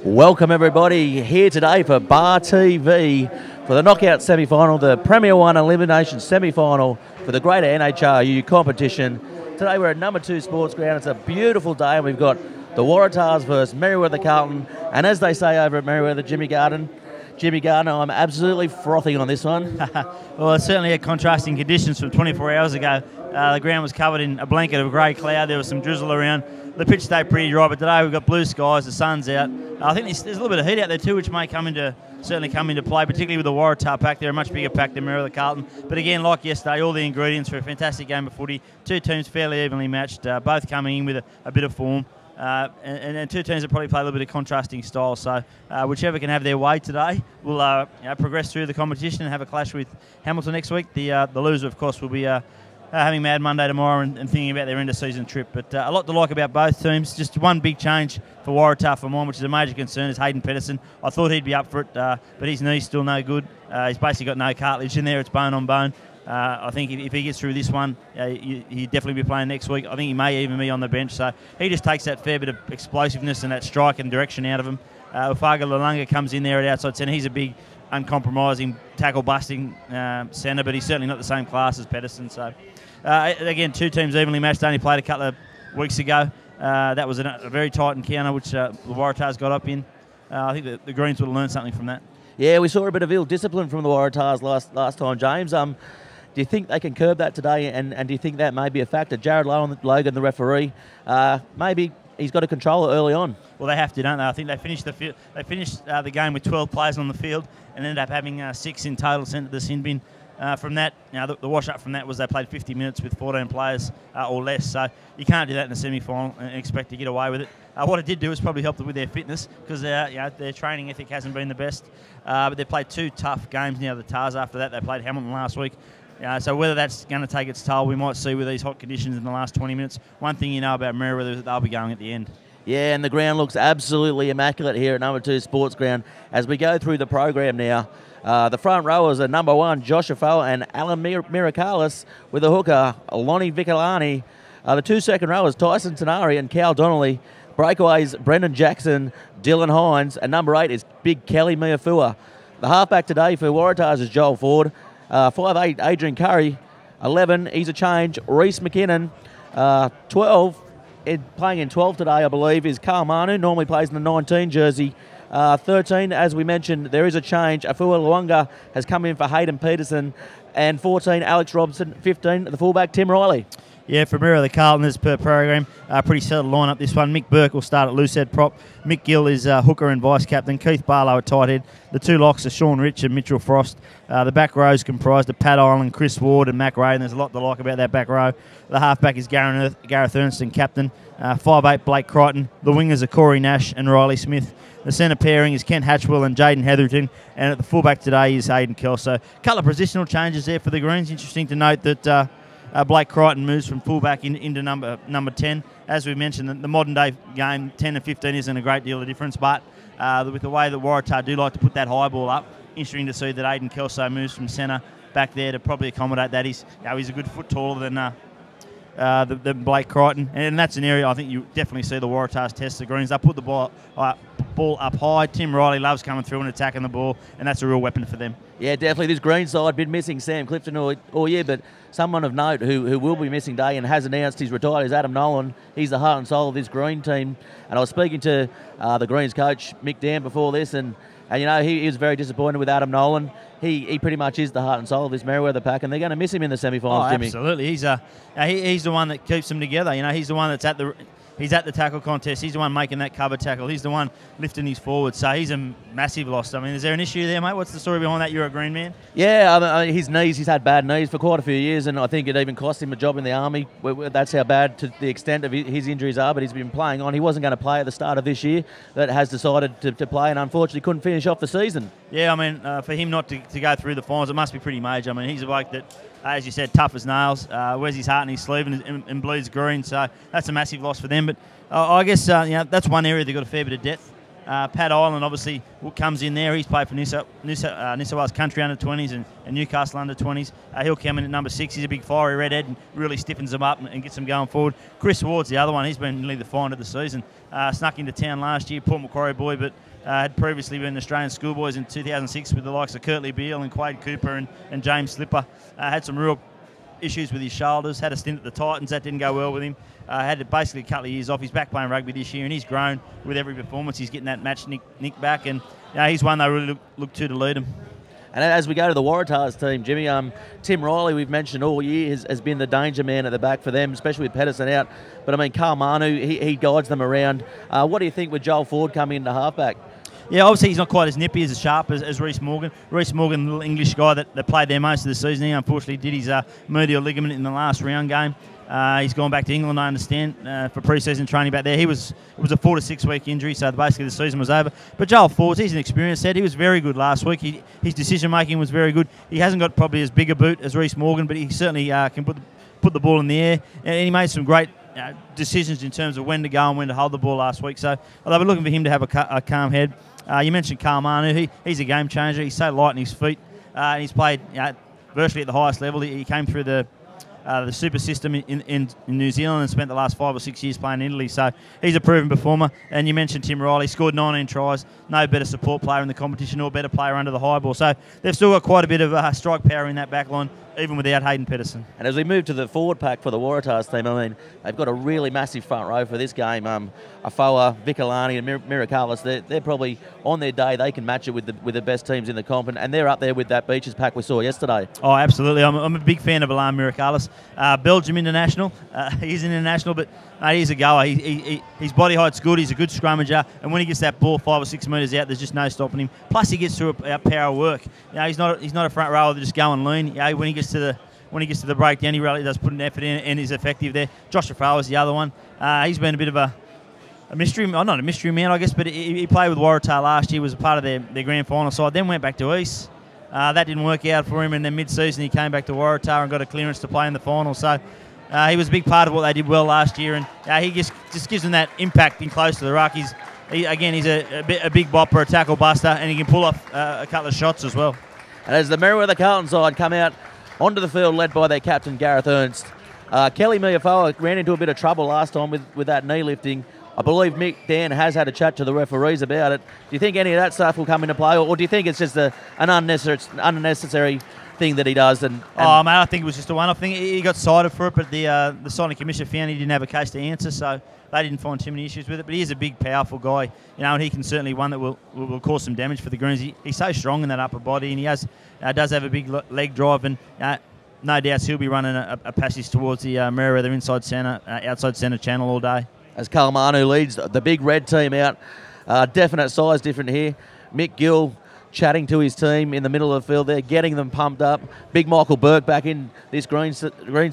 Welcome everybody here today for Bar TV for the knockout semi-final, the Premier 1 Elimination semi-final for the greater NHRU competition. Today we're at number 2 Sports Ground. It's a beautiful day and we've got the Waratahs versus Merewether Carlton, and as they say over at Merryweather, Jimmy Gardner, I'm absolutely frothing on this one. Well, it's certainly had contrasting conditions from 24 hours ago. The ground was covered in a blanket of grey cloud. There was some drizzle around. The pitch stayed pretty dry, but today we've got blue skies, the sun's out. I think there's a little bit of heat out there too, which may certainly come into play, particularly with the Waratah pack. They're a much bigger pack than Merewether Carlton. But again, like yesterday, all the ingredients for a fantastic game of footy. Two teams fairly evenly matched, both coming in with a bit of form. And two teams that probably play a little bit of contrasting styles. So whichever can have their way today will progress through the competition and have a clash with Hamilton next week. The loser, of course, will be having Mad Monday tomorrow and thinking about their end-of-season trip. But a lot to like about both teams. Just one big change for Waratah for mine, which is a major concern, is Hayden Pedersen. I thought he'd be up for it, but his knee's still no good. He's basically got no cartilage in there. It's bone on bone. I think if he gets through this one, he'd definitely be playing next week. I think he may even be on the bench. So he just takes that fair bit of explosiveness and that strike and direction out of him. Ufaga Lalunga comes in there at outside centre. He's a big, uncompromising, tackle-busting centre, but he's certainly not the same class as Pedersen. So again, two teams evenly matched. Only played a couple of weeks ago. That was a very tight encounter, which the Waratahs got up in. I think the Greens would have learned something from that. Yeah, we saw a bit of ill discipline from the Waratahs last time, James. Do you think they can curb that today, and do you think that may be a factor? Jared Logan, the referee, maybe he's got to control it early on. Well, they have to, don't they? I think they finished the game with 12 players on the field and ended up having 6 in total sent to the sin bin. From that, the wash-up from that was they played 50 minutes with 14 players or less. So you can't do that in a semi-final and expect to get away with it. What it did do was probably help them with their fitness because their training ethic hasn't been the best. But they played 2 tough games now, the Tars. After that, they played Hamilton last week. So whether that's going to take its toll, we might see with these hot conditions in the last 20 minutes. One thing you know about Merewether is that they'll be going at the end. Yeah, and the ground looks absolutely immaculate here at number 2 Sports Ground. As we go through the program now, the front rowers are number 1, Josh Affoa and Alan Miracalis, with the hooker, Lonnie Vicolani. The 2 second rowers, Tyson Tenari and Cal Donnelly. Breakaways, Brendan Jackson, Dylan Hines, and number 8 is Big Kelly Miafua. The halfback today for Waratahs is Joel Ford. 5'8", Adrian Curry. 11, he's a change, Reese McKinnon. 12, playing in 12 today, I believe, is Carl Manu. Normally plays in the 19 jersey. 13, as we mentioned, there is a change. Afua Luanga has come in for Hayden Pedersen. And 14, Alex Robson. 15, the fullback, Tim Riley. Yeah, for Merewether Carlton, as per program, pretty settled lineup this one. Mick Burke will start at loosehead prop. Mick Gill is hooker and vice-captain. Keith Barlow at tight head. The 2 locks are Sean Rich and Mitchell Frost. The back row is comprised of Pat Island, Chris Ward and Mac Ray, and there's a lot to like about that back row. The halfback is Gareth Ernston, captain. 5'8", Blake Crichton. The wingers are Corey Nash and Riley Smith. The centre pairing is Kent Hatchwell and Jaden Hetherington, and at the fullback today is Hayden Kelso. A couple of positional changes there for the Greens. Interesting to note that Blake Crichton moves from fullback into number 10. As we mentioned, the modern-day game, 10 and 15 isn't a great deal of difference, but with the way that Waratah do like to put that high ball up, interesting to see that Hayden Kelso moves from centre back there to probably accommodate that. He's a good foot taller than Blake Crichton, and that's an area I think you definitely see the Waratahs test the Greens. They put the ball up high. Tim Riley loves coming through and attacking the ball, and that's a real weapon for them. Yeah, definitely. This Green side been missing Sam Clifton all year, but someone of note who will be missing today and has announced he's retired is Adam Nolan. He's the heart and soul of this Green team, and I was speaking to the Greens coach Mick Dan before this, and he was very disappointed with Adam Nolan. He pretty much is the heart and soul of this Merewether pack, and they're going to miss him in the semi-finals, Jimmy. Absolutely. He's the one that keeps them together. He's the one that's at the tackle contest. He's the one making that cover tackle. He's the one lifting his forward. So he's a massive loss. I mean, is there an issue there, mate? What's the story behind that? You're a Green man. Yeah, his knees. He's had bad knees for quite a few years, and I think it even cost him a job in the Army. That's how bad to the extent of his injuries are, but he's been playing on. He wasn't going to play at the start of this year, but has decided to play, and unfortunately couldn't finish off the season. Yeah, I mean, for him not to go through the finals, it must be pretty major. I mean, he's a bloke that, as you said, tough as nails, wears his heart in his sleeve and bleeds green, so that's a massive loss for them. But I guess that's one area they've got a fair bit of depth. Pat Island obviously comes in there. He's played for New South Wales Country under-20s and Newcastle under-20s. He'll come in at number 6. He's a big fiery redhead and really stiffens them up and gets them going forward. Chris Ward's the other one. He's been nearly the find of the season. Snuck into town last year, Port Macquarie boy, but Had previously been Australian schoolboys in 2006 with the likes of Kurtley Beale and Quade Cooper and James Slipper. Had some real issues with his shoulders, had a stint at the Titans, that didn't go well with him. Had basically a couple of years off. He's back playing rugby this year, and he's grown with every performance. He's getting that match nick back, and he's one they really look to lead him. And as we go to the Waratahs team, Jimmy, Tim Riley, we've mentioned all year, has been the danger man at the back for them, especially with Pedersen out. But, I mean, Carl Manu, he guides them around. What do you think with Joel Ford coming into halfback? Yeah, obviously he's not quite as nippy, as sharp as Reece Morgan. Reece Morgan, the little English guy that played there most of the season, he unfortunately did his medial ligament in the last round game. He's gone back to England, I understand, for pre-season training back there. It was a 4 to 6 week injury, so basically the season was over. But Joel Ford, he's an experienced head. He was very good last week. His decision-making was very good. He hasn't got probably as big a boot as Reece Morgan, but he certainly can put the ball in the air. And he made some great decisions in terms of when to go and when to hold the ball last week. So they'll be looking for him to have a calm head. You mentioned Carl Manu. He's a game changer. He's so light on his feet. And he's played virtually at the highest level. He came through the super system in New Zealand and spent the last 5 or 6 years playing in Italy. So he's a proven performer. And you mentioned Tim Riley, scored 19 tries. No better support player in the competition or better player under the high ball. So they've still got quite a bit of strike power in that back line, even without Hayden Pedersen. And as we move to the forward pack for the Waratahs team, I mean, they've got a really massive front row for this game. Afoa, Vikalani and Mirakalis, they're probably on their day. They can match it with the best teams in the comp, and they're up there with that Beaches pack we saw yesterday. Oh, absolutely. I'm a big fan of Alam Mirakalis. Belgium international. He's an international, but he's a goer. His body height's good. He's a good scrummager, and when he gets that ball 5 or 6 metres out, there's just no stopping him. Plus, he gets through a power of work. He's not a front rower that just go and lean. When he gets to the breakdown, he really does put an effort in and is effective there. Josh Afoa is the other one. He's been a bit of a mystery, not a mystery man, I guess, but he played with Waratah last year, was a part of their grand final side, then went back to East. That didn't work out for him, and then mid-season he came back to Waratah and got a clearance to play in the final. So he was a big part of what they did well last year, and he just gives them that impact in close to the ruck. He's a big bopper, a tackle buster, and he can pull off a couple of shots as well. And as the Merewether Carlton side come out onto the field, led by their captain Gareth Ernst, Kelly Miafoa ran into a bit of trouble last time with that knee lifting. I believe Mick Dan has had a chat to the referees about it. Do you think any of that stuff will come into play, or do you think it's just an unnecessary thing that he does? And oh, mate, I think it was just a one-off thing. He got cited for it, but the signing commission found he didn't have a case to answer, so they didn't find too many issues with it. But he is a big, powerful guy, and he can certainly one that will cause some damage for the Greens. He's so strong in that upper body, and he does have a big leg drive, and no doubt he'll be running a passage towards the Merewether outside centre channel all day. As Carl Manu leads the big red team out, definite size difference here. Mick Gill chatting to his team in the middle of the field there, getting them pumped up. Big Michael Burke back in this Greens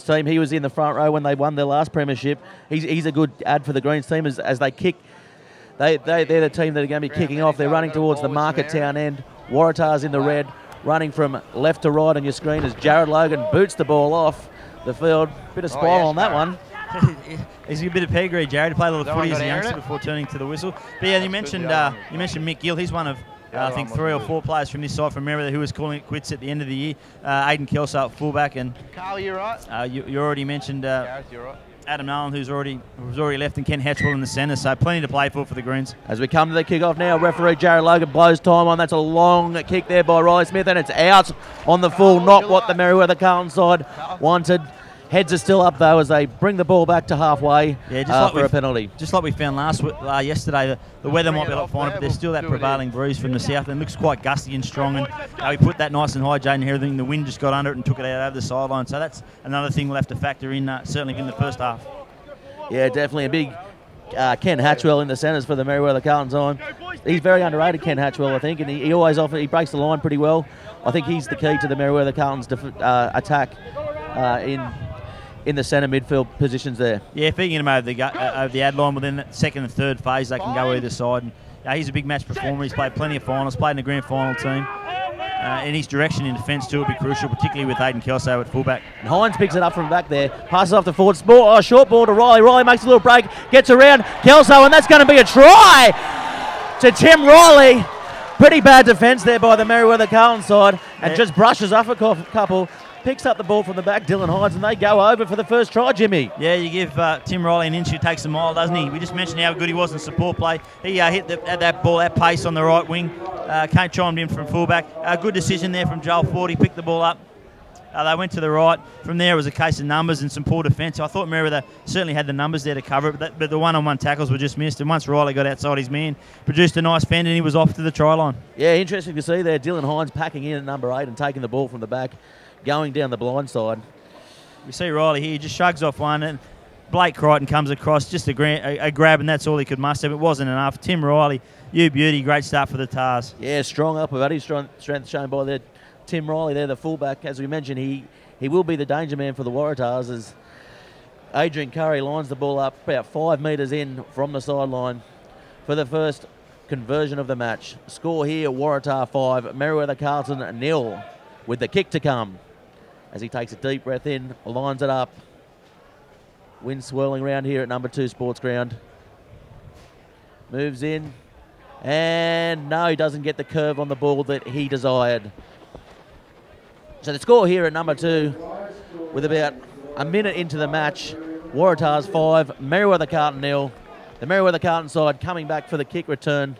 team. He was in the front row when they won their last premiership. He's a good add for the Greens team as they kick. They're the team that are going to be kicking off. They're running towards the Market Town end. Waratahs in the red, running from left to right on your screen as Jared Logan boots the ball off the field. Bit of spiral on that one. He's a bit of pedigree, Jared. He played a little footy as a youngster before turning to the whistle. But yeah, you mentioned Mick Gill. He's one of I think 3 or 4 players from this side from Merewether who was calling it quits at the end of the year. Aidan Kelso at fullback, and Carl, you right? You already mentioned Gareth, you're right. Adam Nolan, who's already left, and Ken Hatchwell in the centre. So plenty to play for the Greens. As we come to the kick-off now, referee Jared Logan blows time on. That's a long kick there by Riley Smith, and it's out on the full. Not what the Merewether Carlton side wanted. Heads are still up, though, as they bring the ball back to halfway for a penalty. Just like we found yesterday, the weather might be a lot finer, but there's still that prevailing breeze from the south, and it looks quite gusty and strong. And we put that nice and high, Jaden Herring. The wind just got under it and took it out over the sideline. So that's another thing we'll have to factor in, certainly in the first half. Yeah, definitely a big Ken Hatchwell in the centres for the Merewether Carlton time. He's very underrated, Ken Hatchwell, I think, and he always he breaks the line pretty well. I think he's the key to the Merewether Carlton's attack in the centre midfield positions there. Yeah, if he can get him over the ad line within that second and third phase, they can go either side. And, he's a big match performer. He's played plenty of finals, played in the grand final team. And his direction in defence too will be crucial, particularly with Aidan Kelso at fullback. And Hines picks it up from back there, passes off to forward. Short ball to Riley. Riley makes a little break, gets around Kelso, and that's going to be a try to Tim Riley. Pretty bad defence there by the Merewether Carlton side, and just brushes off a couple. Picks up the ball from the back, Dylan Hines, and they go over for the first try, Jimmy. Yeah, you give Tim Riley an inch who takes a mile, doesn't he? We just mentioned how good he was in support play. He hit that ball, that pace on the right wing. Kate chimed in from fullback. Good decision there from Joel Ford. He picked the ball up. They went to the right. From there, it was a case of numbers and some poor defence. I thought Merewether certainly had the numbers there to cover it, but the one-on-one tackles were just missed. And once Riley got outside his man, produced a nice fend, and he was off to the try line. Yeah, interesting to see there. Dylan Hines packing in at number 8 and taking the ball from the back, going down the blind side. You see Riley here, he just shrugs off one, and Blake Crichton comes across, just a grab, and that's all he could muster. It wasn't enough. Tim Riley, you beauty, great start for the Tars. Yeah, strong upper body strength shown by there. Tim Riley there, the fullback. As we mentioned, he will be the danger man for the Waratahs as Adrian Curry lines the ball up about 5 metres in from the sideline for the first conversion of the match. Score here, Waratah 5, Merewether Carlton 0, with the kick to come. As he takes a deep breath in, lines it up. Wind swirling around here at number 2 Sports Ground. Moves in. And no, he doesn't get the curve on the ball that he desired. So the score here at number 2, with about a minute into the match, Waratahs 5, Merewether Carlton 0. The Merewether Carlton side coming back for the kick return.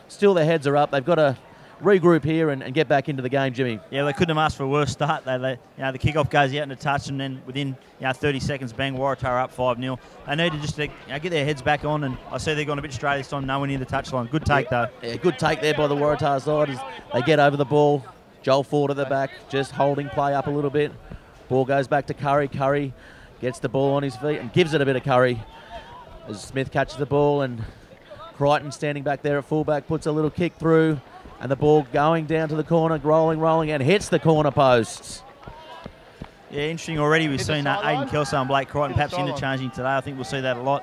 Still their heads are up. They've got to regroup here and get back into the game, Jimmy. Yeah, they couldn't have asked for a worse start. The kickoff goes out in a touch, and then within 30 seconds, bang, Waratah are up 5-0. They needed just to get their heads back on, and I see they've gone a bit straight this time, nowhere near the touchline. Good take, though. Yeah, good take there by the Waratah side as they get over the ball. Joel Ford at the back, just holding play up a little bit. Ball goes back to Curry. Curry gets the ball on his feet and gives it a bit of Curry. As Smith catches the ball, and Crichton standing back there at fullback puts a little kick through, and the ball going down to the corner, rolling, and hits the corner posts. Yeah, interesting already. We've seen Aidan Kelso and Blake Crichton perhaps interchanging today. I think we'll see that a lot.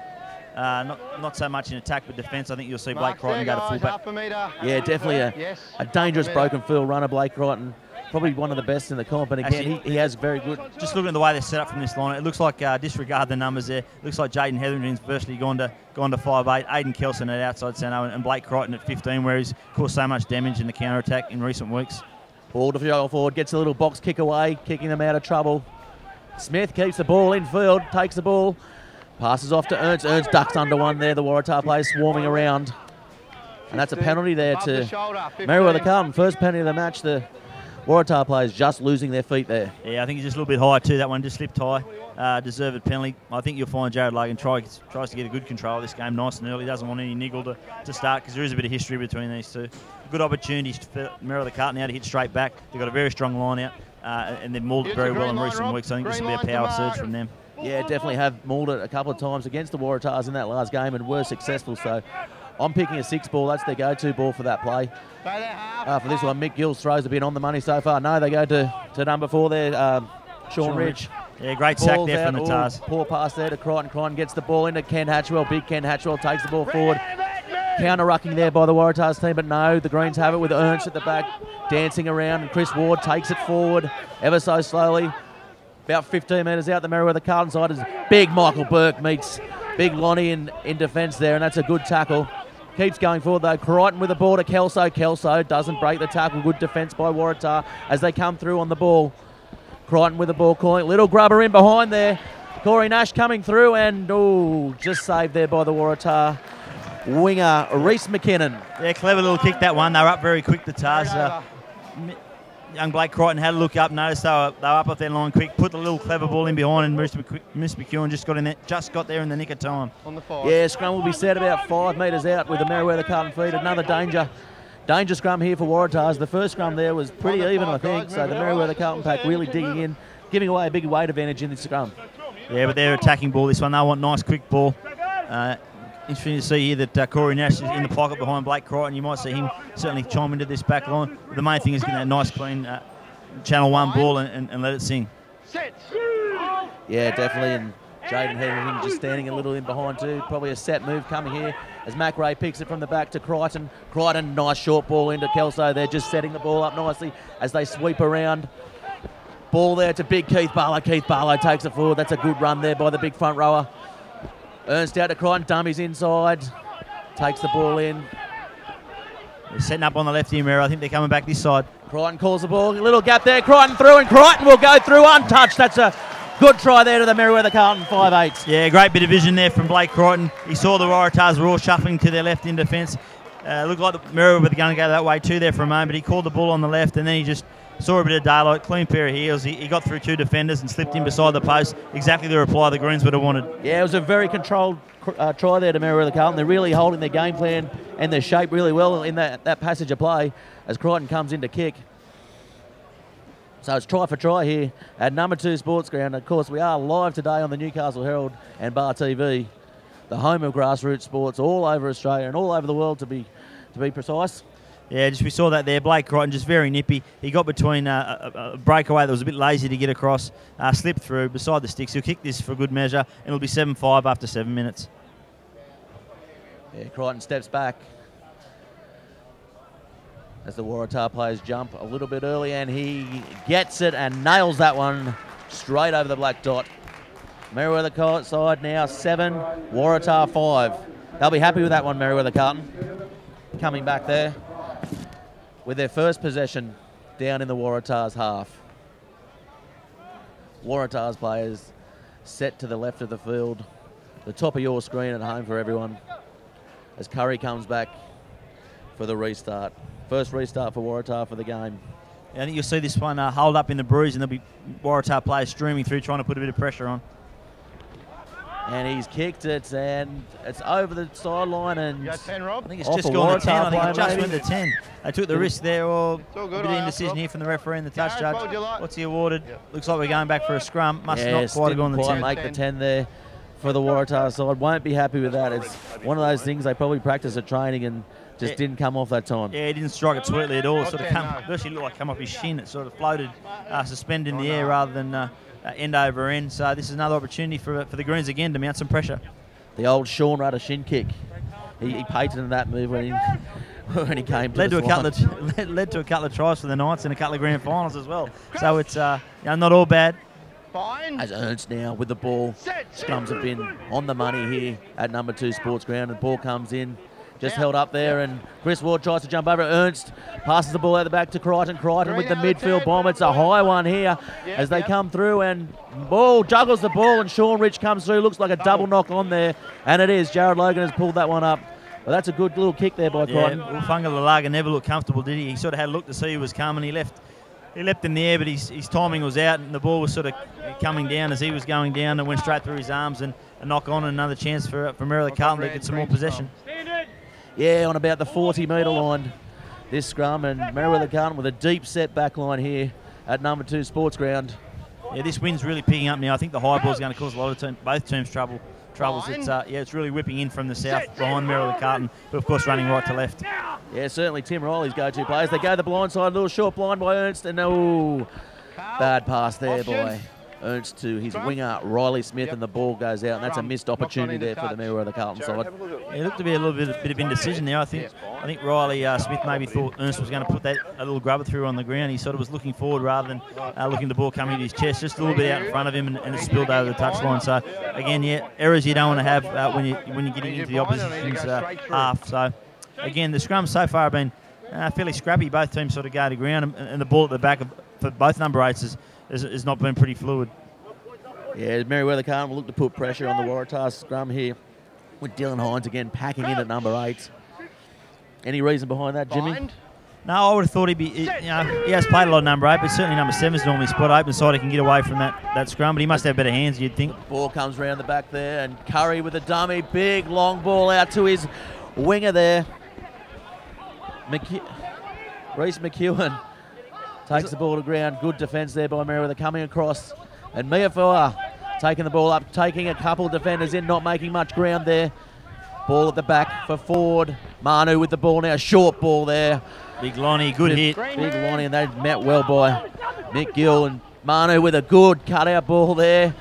Not so much in attack but defence. I think you'll see Blake Crichton go to fullback. Yeah, definitely a dangerous broken field runner, Blake Crichton. Probably one of the best in the comp, and again, he has very good. Just looking at the way they're set up from this line, it looks like, disregard the numbers there, it looks like Jaden Hetherington's virtually gone to 5'8", Aidan Kelson at outside centre, and Blake Crichton at 15, where he's caused so much damage in the counter-attack in recent weeks. Ball to Joel Ford, gets a little box kick away, kicking them out of trouble. Smith keeps the ball in field, takes the ball, passes off to Ernst. Ernst ducks under one there, the Waratah players swarming around. And that's a penalty there to Merewether Carlton. First penalty of the match. The Waratah players just losing their feet there. Yeah, I think he's just a little bit high too. That one just slipped high. Deserved penalty. I think you'll find Jared Logan tries to get a good control of this game nice and early. Doesn't want any niggle to start because there is a bit of history between these two. Good opportunities for Merewether Carlton now to hit straight back. They've got a very strong line out and they've mauled it very well in recent weeks. I think this will be a power surge from them. Yeah, definitely have mauled it a couple of times against the Waratahs in that last game and were successful. So I'm picking a 6 ball. That's their go-to ball for that play. For this one, Mick Gills throws a bit on the money so far. No, they go to number 4 there, Sean Rich. Yeah, great sack there from the Tars. Poor pass there to Crichton. Crichton gets the ball into Ken Hatchwell. Big Ken Hatchwell takes the ball forward. Counter-rucking there by the Waratahs team, but no, the Greens have it with Ernst at the back, dancing around, and Chris Ward takes it forward ever so slowly. About 15 metres out, the Merewether Carlton side is big Michael Burke meets big Lonnie in defence there, and that's a good tackle. Keeps going forward though. Crichton with the ball to Kelso. Kelso doesn't break the tackle. Good defence by Waratah as they come through on the ball. Crichton with the ball calling. Little grubber in behind there. Corey Nash coming through and just saved there by the Waratah winger Reece McKinnon. Yeah, clever little kick that one. They were up very quick, the Tars. Young Blake Crichton had a look up, noticed they were up off their line quick, put the little clever ball in behind, and Miss McEwen just got there in the nick of time. On the 5. Yeah, scrum will be set about 5 metres out with the Merewether Carlton feed. Another danger scrum here for Waratahs. The first scrum there was pretty even, I think, so the Merewether Carlton pack really digging in, giving away a big weight advantage in this scrum. Yeah, but they're attacking ball this one. They want nice quick ball. Interesting to see here that Corey Nash is in the pocket behind Blake Crichton. You might see him certainly chime into this back line. The main thing is getting that nice, clean Channel 1 ball and let it sing. Yeah, definitely. And Jaden Hetherington just standing a little in behind too. Probably a set move coming here as Mac Ray picks it from the back to Crichton. Crichton, nice short ball into Kelso. They're just setting the ball up nicely as they sweep around. Ball there to big Keith Barlow. Keith Barlow takes it forward. That's a good run there by the big front rower. Ernst out to Crichton, dummies inside, takes the ball in. They're setting up on the left here, Merrow. I think they're coming back this side. Crichton calls the ball. A little gap there. Crichton through, and Crichton will go through untouched. That's a good try there to the Merewether Carlton 5/8. Yeah, great bit of vision there from Blake Crichton. He saw the Waratahs were all shuffling to their left in defence. Looked like the Merewether were going to go that way too there for a moment. He called the ball on the left, and then he just saw a bit of daylight, clean pair of heels. He got through 2 defenders and slipped in beside the post. Exactly the reply the Greens would have wanted. Yeah, it was a very controlled try there to Merewether Carlton. They're really holding their game plan and their shape really well in that passage of play as Crichton comes in to kick. So it's try for try here at number 2 Sports Ground. Of course, we are live today on the Newcastle Herald and Bar TV, the home of grassroots sports all over Australia and all over the world to be precise. Yeah, we saw that there. Blake Crichton just very nippy. He got between a breakaway that was a bit lazy to get across, slipped through beside the sticks. He'll kick this for good measure, and it'll be 7-5 after 7 minutes. Yeah, Crichton steps back as the Waratah players jump a little bit early, and he gets it and nails that one straight over the black dot. Merewether side now 7, Waratah 5. They'll be happy with that one, Merewether Carlton. Coming back there with their first possession down in the Waratahs half. Waratahs players set to the left of the field, the top of your screen at home for everyone, as Curry comes back for the restart. First restart for Waratah for the game. Yeah, I think you'll see this one hold up in the bruise, and there'll be Waratah players streaming through trying to put a bit of pressure on. And he's kicked it, and it's over the sideline. And you got 10, Rob? I think it's just gone to 10. I think it just went to 10. They took the risk there. Or a bit of indecision here from the referee and the touch judge. What's he awarded? Yep. Looks like we're going back for a scrum. Must not quite have gone to 10. Make the 10 there for the Waratah side. Won't be happy with that. It's one of those things they probably practice at training and just didn't come off that time. Yeah, he didn't strike it sweetly at all. It sort of actually looked like come off his shin. It sort of floated, suspended in the air rather than end over end. So this is another opportunity for the Greens again to mount some pressure. The old Sean Rudder shin kick. He patented that move when he came to led to a couple of tries for the Knights and a couple of grand finals as well. So it's not all bad. As Ernst now with the ball. Scrums have been on the money here at number 2 Sports Ground, and the ball comes in. Just held up there, and Chris Ward tries to jump over. Ernst passes the ball out the back to Crichton. Crichton with the midfield bomb. It's a high one here as they come through, and ball juggles the ball, and Sean Rich comes through. Looks like a double knock on there, and it is. Jared Logan has pulled that one up. But that's a good little kick there by Crichton. Funga Lalaga never looked comfortable, did he? He sort of had a look to see who was coming. He leapt in the air, but his timing was out, and the ball was sort of coming down as he was going down, and went straight through his arms, and a knock on, and another chance for Merewether Carlton to get some more possession. Yeah, on about the 40-metre line, this scrum, and Merewether Carlton with a deep set back line here at number 2 Sports Ground. Yeah, this wind's really picking up now. I think the high ball's going to cause a lot of both teams troubles. It's really whipping in from the south behind Merewether Carlton, but of course running right to left. Yeah, certainly Tim Riley's go-to players. They go the blind side, a little short blind by Ernst, and bad pass there by Ernst to his winger, Riley Smith, and the ball goes out, and that's a missed opportunity there for the Merewether Carlton side. It looked to be a little bit of indecision there. I think Riley Smith maybe thought Ernst was going to put a little grubber through on the ground. He sort of was looking forward rather than looking at the ball coming to his chest, just a little bit out in front of him, and it spilled over the touchline. So again, errors you don't want to have when you're getting into the opposition's half. So again, the scrums so far have been fairly scrappy. Both teams sort of go to ground, and the ball at the back for both number 8s has not been pretty fluid. Yeah, Merewether Carlton will look to put pressure on the Waratah scrum here with Dylan Hines again packing in at number 8. Any reason behind that, Jimmy? No, I would have thought he'd be, he has played a lot of number 8, but certainly number 7 is normally spot open side he can get away from that scrum, but he must have better hands, you'd think. Ball comes round the back there, and Curry with a dummy, big long ball out to his winger there. Reece McEwen takes the ball to ground. Good defence there by Merewether coming across. And Miafua taking the ball up, taking a couple defenders in, not making much ground there. Ball at the back for Ford. Manu with the ball now. Short ball there. Big Lonnie, good hit. Big Lonnie, and they met well by Mick Gill. And Manu with a good cutout ball there.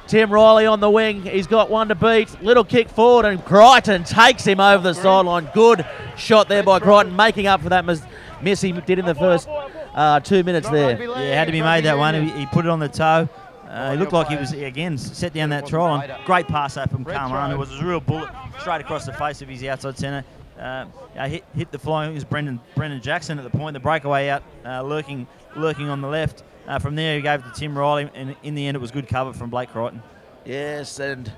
Tim Riley on the wing. He's got one to beat. Little kick forward, and Crichton takes him over the sideline. Good shot there by Crichton, making up for that miss he did in the first 2 minutes there. Yeah, had to be made that one. He put it on the toe. He looked like he was, again, set down that try line. Great pass out from Carman, who was a real bullet straight across the face of his outside centre. hit the fly. It was Brendan Jackson at the point. The breakaway out, lurking on the left. From there, he gave it to Tim Riley, and in the end, it was good cover from Blake Crichton. Yes, and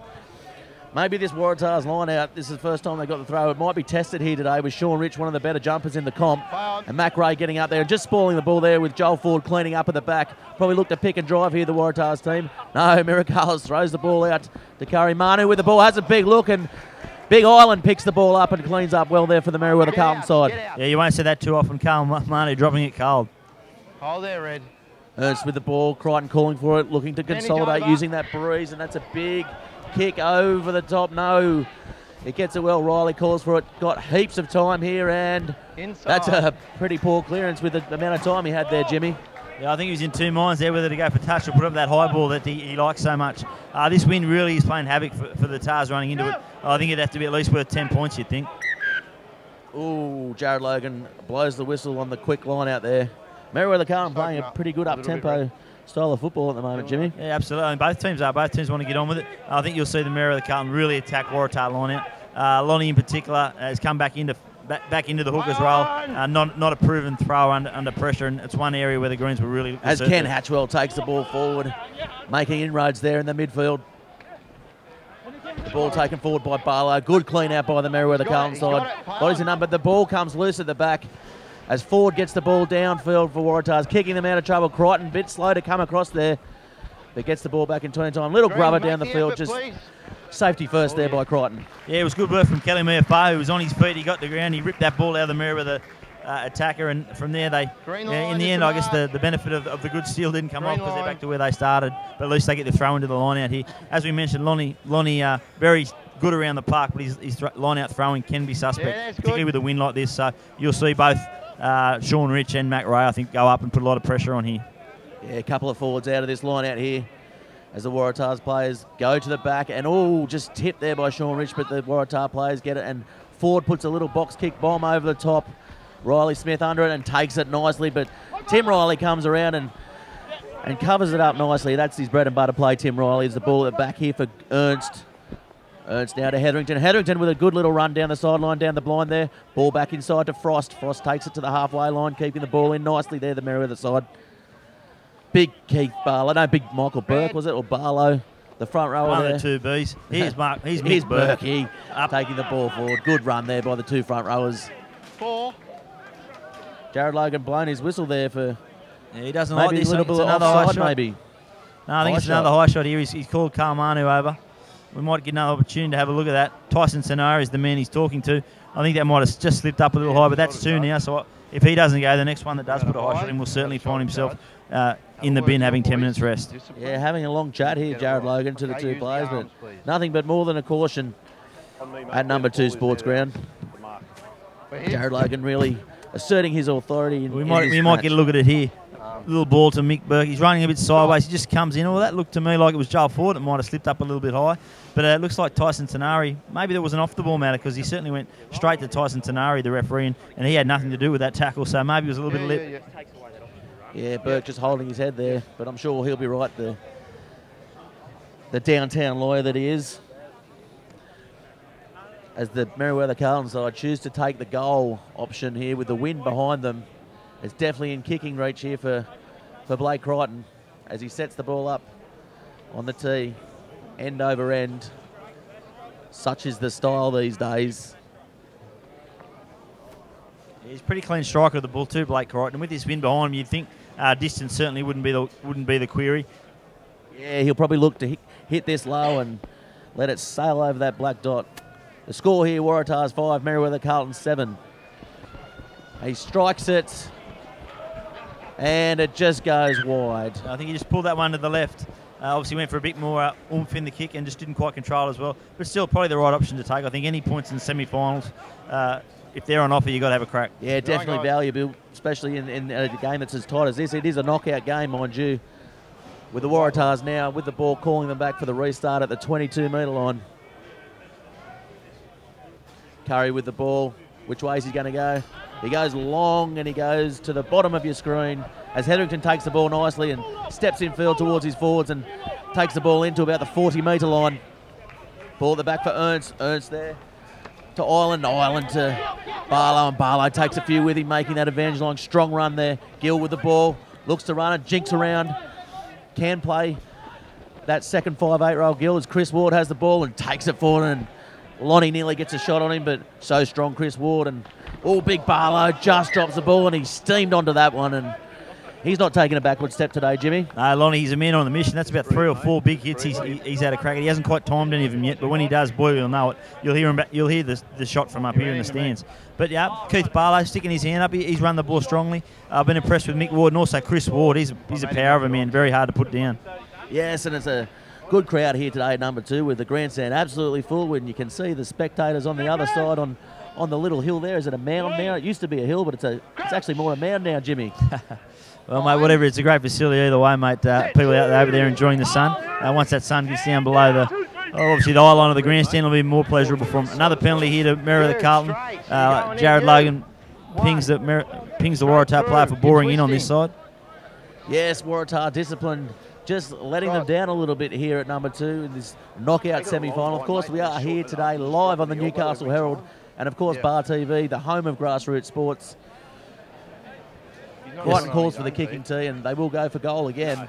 maybe this Waratah's line out, this is the first time they got the throw. It might be tested here today with Sean Rich, one of the better jumpers in the comp. And Mac Ray getting up there and just spoiling the ball there with Joel Ford cleaning up at the back. Probably looked to pick and drive here, the Waratah's team. No, Merewether throws the ball out to Curry. Manu with the ball, has a big look, and Big Island picks the ball up and cleans up well there for the Merewether Carlton side. Yeah, you won't see that too often. Carl Manu dropping it cold. Hold there, Red. Ernst with the ball, Crichton calling for it, looking to consolidate using that breeze, and that's a big kick over the top. No, it gets it well. Riley calls for it. Got heaps of time here, and Inside. That's a pretty poor clearance with the amount of time he had there, Jimmy. Yeah, I think he was in two minds there whether to go for touch or put up that high ball that he likes so much. This wind really is playing havoc for the Tars running into it. I think it'd have to be at least worth 10 points, you'd think. Ooh, Jared Logan blows the whistle on the quick line out there. Merewether Carlton playing a pretty good up-tempo style of football at the moment, Jimmy. Yeah, absolutely. I mean, both teams are. Both teams want to get on with it. I think you'll see the Merewether Carlton really attack Waratah line out. Lonnie in particular has come back into the hooker's role. Not a proven throw under pressure, and it's one area where the Greens were really... As Ken Hatchwell takes the ball forward, making inroads there in the midfield. The ball taken forward by Barlow. Good clean out by the Merewether Carlton side. Bodies in number. The ball comes loose at the back as Ford gets the ball downfield for Waratahs, kicking them out of trouble. Crichton, bit slow to come across there, but gets the ball back in 20 time. Little grubber down the field, just safety first there by Crichton. Yeah, it was good work from Kelly Meafar, who was on his feet. He got the ground. He ripped that ball out of the Merewether attacker, and from there in the end, I guess the benefit of the good steal didn't come off because they're back to where they started. But at least they get the throw into the line out here. As we mentioned, Lonnie very good around the park, but his line out throwing can be suspect, particularly with a wind like this. So you'll see both Sean Rich and Mac Ray, I think, go up and put a lot of pressure on here. Yeah, a couple of forwards out of this line out here as the Waratahs players go to the back, and just tipped there by Sean Rich, but the Waratah players get it, and Ford puts a little box kick bomb over the top. Riley Smith under it and takes it nicely, but Tim Riley comes around and covers it up nicely. That's his bread and butter play, Tim Riley. Is the ball at the back here for Ernst. Ernst now to Hetherington. Hetherington with a good little run down the sideline, down the blind there. Ball back inside to Frost. Frost takes it to the halfway line, keeping the ball in nicely there, the Merewether side. Big Keith Barlow. No, big Michael Burke, was it? Or Barlow, the front rower One there. of the two Bs. Here's Mick Burke. Taking the ball forward. Good run there by the two front rowers. 4. Jared Logan blown his whistle there for... Yeah, he doesn't maybe like this. a little bit another high offside, shot. maybe. No, I think it's another high shot here. He's called Carl Manu over. We might get another opportunity to have a look at that. Tyson Senara is the man he's talking to. I think that might have just slipped up a little high, but that's two now. So if he doesn't go, the next one that does put a high shot in will certainly find himself in the bin having 10 minutes rest. Yeah, having a long chat here, Jared Logan, to the two players, but nothing but more than a caution at number 2 sports ground. Jared Logan really asserting his authority. We might get a look at it here. Little ball to Mick Burke. He's running a bit sideways. He just comes in. Well, that looked to me like it was Joel Ford. It might have slipped up a little bit high. But it looks like Tyson Tenari, maybe there was an off-the-ball matter because he certainly went straight to Tyson Tenari, the referee, and he had nothing to do with that tackle. So maybe it was a little bit of lip. Yeah, Burke just holding his head there. But I'm sure he'll be right, the downtown lawyer that he is. As the Merewether Carlton side choose to take the goal option here with the wind behind them. It's definitely in kicking reach here for Blake Crichton as he sets the ball up on the tee, end over end. Such is the style these days. Yeah, he's a pretty clean striker of the ball too, Blake Crichton. With this wind behind him, you'd think distance certainly wouldn't be the query. Yeah, he'll probably look to hit this low and let it sail over that black dot. The score here: Waratahs 5, Merewether Carlton 7. He strikes it. And it just goes wide. I think he just pulled that one to the left. Obviously went for a bit more oomph in the kick and just didn't quite control as well. But still probably the right option to take. I think any points in semi-finals, if they're on offer, you've got to have a crack. Yeah, definitely valuable, especially in a game that's as tight as this. It is a knockout game, mind you, with the Waratahs now with the ball calling them back for the restart at the 22-metre line. Curry with the ball. Which way is he going to go? He goes long and he goes to the bottom of your screen as Hetherington takes the ball nicely and steps in field towards his forwards and takes the ball into about the 40-metre line. Ball at the back for Ernst. Ernst there. to Ireland. Ireland to Barlow, and Barlow takes a few with him, making that advantage line. Strong run there. Gill with the ball. Looks to run it. Jinks around. Can play that second 5'8" Gill as Chris Ward has the ball and takes it forward, and Lonnie nearly gets a shot on him, but so strong Chris Ward, and big Barlow just drops the ball, and he's steamed onto that one, and he's not taking a backward step today, Jimmy. No, Lonnie, he's a man on the mission. That's about 3 or 4 big hits he's had a crack at. He hasn't quite timed any of them yet, but when he does, boy, you'll know it. You'll hear the shot from up here in the stands. But yeah, Keith Barlow sticking his hand up. He's run the ball strongly. I've been impressed with Mick Ward and also Chris Ward. He's a power of a man, very hard to put down. Yes, and it's a good crowd here today at number 2 with the grandstand absolutely full, and you can see the spectators on the other side on the little hill there. Is it a mound now? It used to be a hill, but it's actually more a mound now, Jimmy. Well, mate, whatever. It's a great facility either way, mate. People out there over there enjoying the sun. Once that sun gets down below obviously the eye line of the grandstand will be more pleasurable from another penalty here to Merewether Carlton. Jared Logan pings the Waratah player for boring in on this side. Yes, Waratah disciplined, just letting them down a little bit here at number 2 in this knockout semi-final. Of course, we are here today live on the Newcastle Herald and, of course, Bar TV, the home of grassroots sports. Crichton calls for the kicking tee, and they will go for goal again.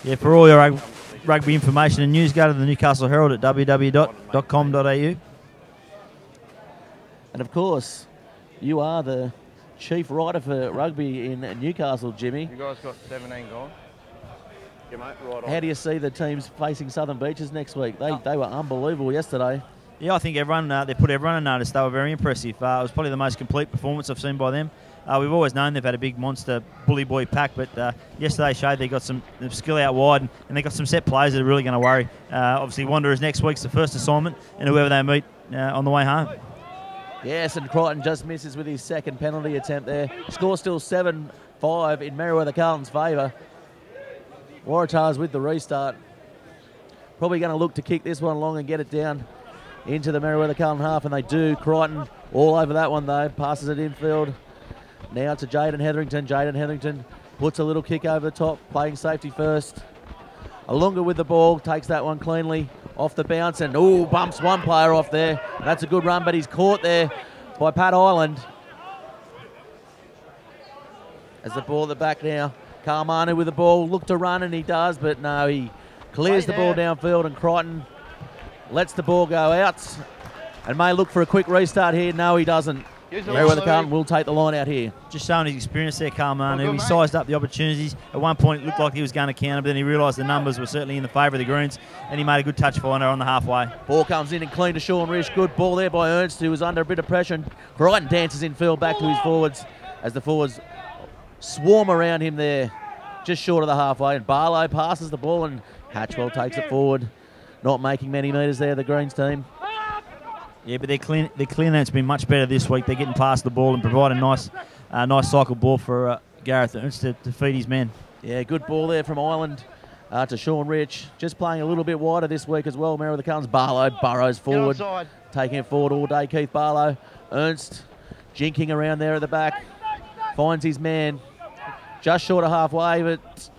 Yeah, for all your rugby information and news, go to the Newcastle Herald at www.com.au. And, of course, you are the chief writer for rugby in Newcastle, Jimmy. You guys got 17 gone. Yeah, mate, right on. How do you see the teams facing Southern Beaches next week? They were unbelievable yesterday. Yeah, I think everyone they put everyone on notice. They were very impressive. It was probably the most complete performance I've seen by them. We've always known they've had a big monster bully boy pack, but yesterday showed they got some skill out wide, and they got some set plays that are really going to worry. Obviously, Wanderers next week's the first assignment, and whoever they meet on the way home. Yes, and Crichton just misses with his second penalty attempt there. Score still 7-5 in Merewether Carlton's favour. Waratahs with the restart. Probably going to look to kick this one along and get it down into the Merewether Carlton half, and they do. Crichton all over that one though, passes it infield. Now to Jaden Hetherington. Jaden Hetherington puts a little kick over the top, playing safety first. Alunga with the ball, takes that one cleanly off the bounce, and bumps one player off there. That's a good run, but he's caught there by Pat Ireland. As the ball at the back now. Carmanu with the ball, look to run, and he does, but no, he clears the ball downfield, and Crichton lets the ball go out and may look for a quick restart here. No, he doesn't. Merewether Carlton will take the line out here. Just showing his experience there, Carmanu. He sized up the opportunities. At one point, it looked like he was going to counter, but then he realised the numbers were certainly in the favour of the Greens, and he made a good touch finder on the halfway. Ball comes in and clean to Sean Rich. Good ball there by Ernst, who was under a bit of pressure. Crichton dances in field back to his forwards as the forwards swarm around him there, just short of the halfway. And Barlow passes the ball, and Hatchwell takes it forward. Not making many metres there, the Greens team. Yeah, but their clean-out's been much better this week. They're getting past the ball and provide a nice cycle ball for Gareth Ernst to feed his men. Yeah, good ball there from Ireland to Sean Rich. Just playing a little bit wider this week as well. Merewether Carlton's Barlow burrows forward, taking it forward all day. Keith Barlow. Ernst jinking around there at the back. Finds his man just short of halfway, but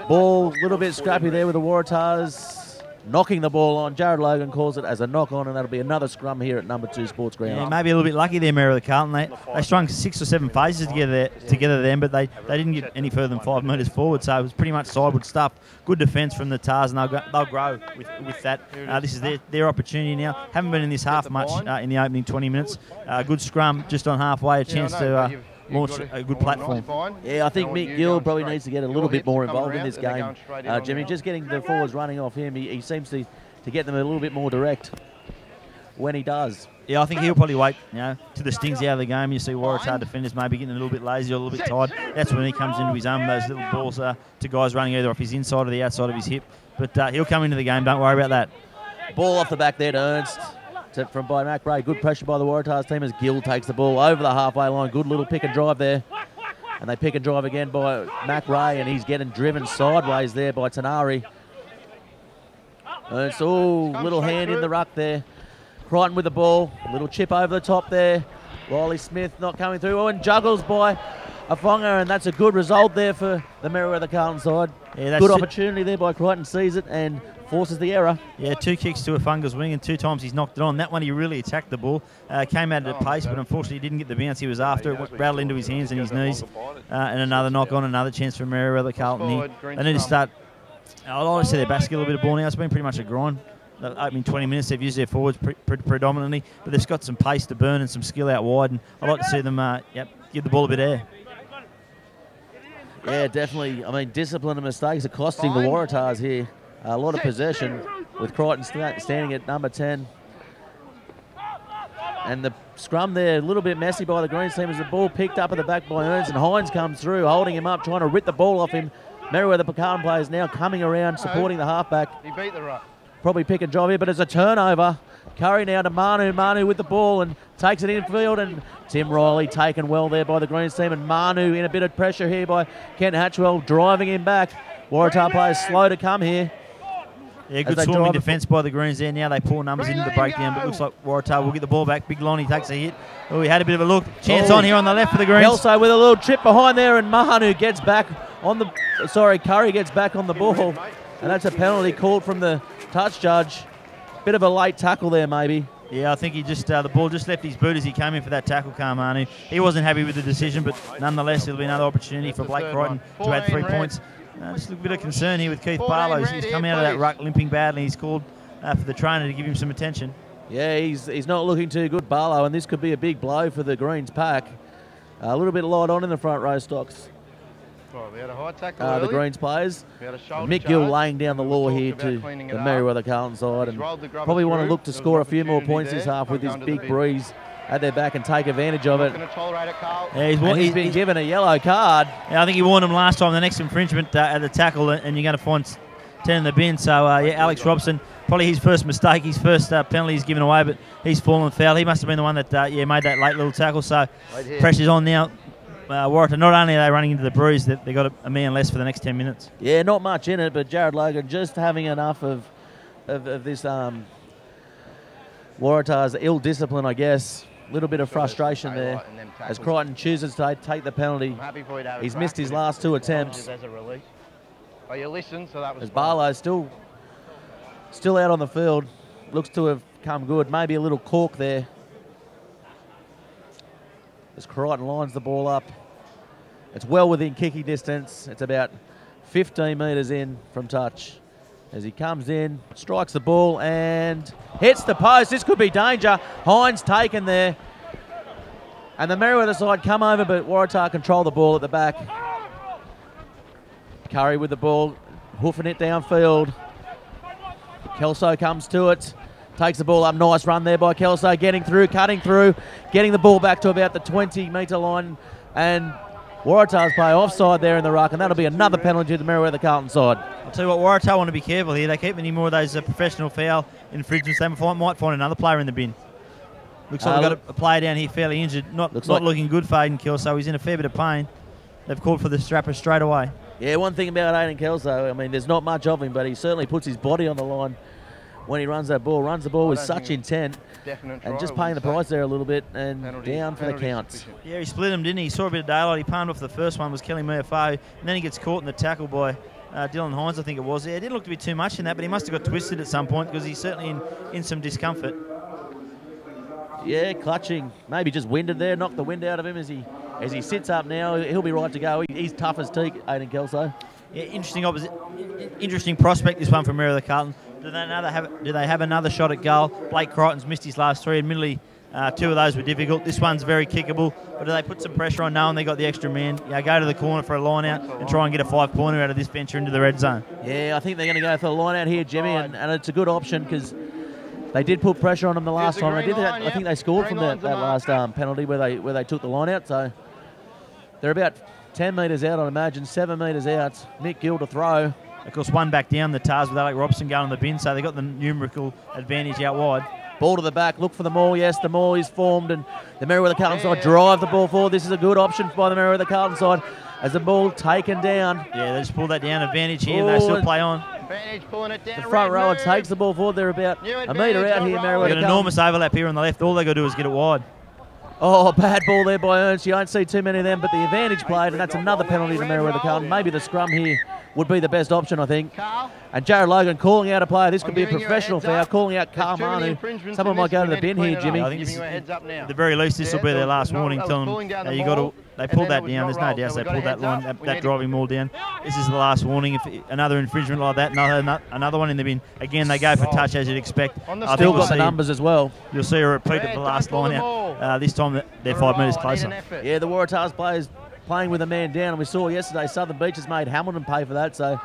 ball a little bit scrappy there with the Waratahs. Knocking the ball on. Jared Logan calls it as a knock on, and that'll be another scrum here at number 2 Sports Ground. Yeah, maybe a little bit lucky there, Merewether Carlton. They strung 6 or 7 phases together then, but they didn't get any further than 5 metres forward, so it was pretty much sideward stuff. Good defence from the Tars, and they'll grow with that. This is their opportunity now. Haven't been in this half much in the opening 20 minutes. Good scrum just on halfway, a chance to launch a good platform. Yeah, I think Mick Gill probably needs to get a little bit more involved in this game. Jimmy, just getting the forwards running off him, he seems to get them a little bit more direct when he does. Yeah, I think he'll probably wait, to the stings out of the game. You see Waratah defenders maybe getting a little bit lazy or a little bit tired. That's when he comes into his own, those little balls to guys running either off his inside or the outside of his hip. But he'll come into the game, don't worry about that. Ball off the back there to Ernst. From by Mac Ray. Good pressure by the Waratahs team as Gill takes the ball over the halfway line. Good little pick and drive there. And they pick and drive again by Mac Ray, and he's getting driven sideways there by Tanari. Ernst, little hand in the ruck there. Crichton with the ball. Little chip over the top there. Riley Smith not coming through. And juggles by a Fonga, and that's a good result there for the Merewether Carlton side. Yeah, good opportunity there by Crichton, sees it and forces the error. Yeah, 2 kicks to a Funga's wing and 2 times he's knocked it on. That one he really attacked the ball, came at it at pace, but unfortunately he didn't get the bounce he was after. It rattled into his hands and his knees, and another knock on, another chance for Merewether Carlton. They need to start. I'd like to see their back skill a bit of ball now. It's been pretty much a grind. The opening 20 minutes they've used their forwards predominantly, but they've got some pace to burn and some skill out wide, and I'd like to see them give the ball a bit of air. Yeah, definitely. I mean, discipline and mistakes are costing the Waratahs here. A lot of possession with Crichton standing at number 10. And the scrum there, a little bit messy by the Greens team as the ball picked up at the back by Ernst, and Hines comes through, holding him up, trying to rip the ball off him. Merewether Carlton players now coming around, supporting the halfback. He beat the ruck. Probably pick and drive here, but it's a turnover. Curry now to Manu. Manu with the ball and takes it infield, and Tim Riley taken well there by the Greens team, and Manu in a bit of pressure here by Kent Hatchwell, driving him back. Waratah players slow to come here. Yeah, good swarming defence by the Greens there. Now they pour numbers into the breakdown, but looks like Waratah will get the ball back. Big Lonnie takes a hit. Oh, he had a bit of a look. Chance on here on the left for the Greens. Kelso with a little trip behind there, and Manu gets back on the... Sorry, Curry gets back on the ball, and that's a penalty called from the touch judge. Bit of a late tackle there, maybe. Yeah, I think he just the ball just left his boot as he came in for that tackle, Manu. He wasn't happy with the decision, but nonetheless, it'll be another opportunity for Blake Crichton to add 3 points. Just a bit of concern here with Keith Barlow. He's coming out of that ruck limping badly. He's called for the trainer to give him some attention. Yeah, he's not looking too good, Barlow, and this could be a big blow for the Greens pack. A little bit light on in the front row stocks. Well, we had a high tackle the Greens players. We had a shoulder Mick Gill charge. laying down the law here to the Merewether Carlton side, and probably want to look to score a few more points this half with this big breeze at their back and take advantage of it. Yeah, he's been given a yellow card. Yeah, I think he warned him last time. The next infringement at the tackle, and you're going to find 10 in the bin. So, yeah, Alex Robson, probably his first mistake, his first penalty he's given away, but he's fallen foul. He must have been the one that made that late little tackle. So, pressure's on now. Waratah, not only are they running into the bruise, they got a man less for the next 10 minutes. Yeah, not much in it, but Jared Logan just having enough of this Waratah's ill discipline, I guess. A little bit of frustration there as Crichton chooses to take the penalty. He's missed his last 2 attempts. Oh, you listened, so that was as Barlow's still out on the field. Looks to have come good. Maybe a little cork there. As Crichton lines the ball up. It's well within kicking distance. It's about 15 metres in from touch. As he comes in, strikes the ball and hits the post. This could be danger. Hines taken there. And the Merewether side come over, but Waratah control the ball at the back. Curry with the ball, hoofing it downfield. Kelso comes to it. Takes the ball up. Nice run there by Kelso. Getting through, cutting through, getting the ball back to about the 20-metre line. And Waratah's play offside there in the ruck, and that'll be another penalty to the Merewether Carlton side. I'll tell you what, Waratah want to be careful here. They keep any more of those professional foul infringements. They might find another player in the bin. Looks like we've got a player down here fairly injured. Not looking good for Aiden Kelso. He's in a fair bit of pain. They've called for the strapper straight away. Yeah, one thing about Aiden Kelso, I mean, there's not much of him, but he certainly puts his body on the line when he runs that ball. Runs the ball with such intent. And just paying the price there a little bit, and down for the count. Yeah, he split him, didn't he? He saw a bit of daylight. He palmed off the first one, was Kelly Murphy, and then he gets caught in the tackle by Dylan Hines, I think it was. Yeah, it didn't look to be too much in that, but he must have got twisted at some point because he's certainly in some discomfort. Yeah, clutching. Maybe just winded there, knocked the wind out of him as he sits up now. He'll be right to go. He's tough as teak, Aiden Kelso. Yeah, interesting prospect, this one from Merewether Carlton. Do they have another shot at goal? Blake Crichton's missed his last 3. Admittedly, 2 of those were difficult. This one's very kickable. But do they put some pressure on knowing they got the extra man? Yeah, go to the corner for a line out and try and get a 5-pointer out of this venture into the red zone. Yeah, I think they're going to go for the line out here, Jimmy, and it's a good option because they did put pressure on them the last time. I think they scored from that last penalty where they took the line out. So they're about 10 metres out, I'd imagine, 7 metres out. Mick Gill to throw. Of course, one back down the Tars with Alec Robson going in the bin, so they got the numerical advantage out wide. Ball to the back, look for the maul. Yes, the maul is formed, and the Merewether Carlton side drive the ball forward. This is a good option by the Merewether Carlton side as the ball taken down. Yeah, they just pull that down, advantage here, and they still play on. The front rower takes the ball forward. They're about a metre out here, Merewether Carlton. Got an enormous overlap here on the left. All they got to do is get it wide. Oh, bad ball there by Ernst. You don't see too many of them, but the advantage played, and that's another penalty to Merewether Carlton. Maybe the scrum here would be the best option, I think. And Jared Logan calling out a player. This could be a professional foul, calling out Carl Manu. Someone might go to the bin here, Jimmy. I think this is, at the very least, this will be their last warning. Telling them, you got to. They pulled that down. There's no doubt they pulled that line, that driving ball down. This is the last warning. If another infringement like that, another one in the bin. Again, they go for touch as you'd expect. Still got the numbers as well. You'll see a repeat of the last line out. This time they're 5 metres closer. Yeah, the Waratahs players playing with a man down, and we saw yesterday Southern Beaches made Hamilton pay for that. So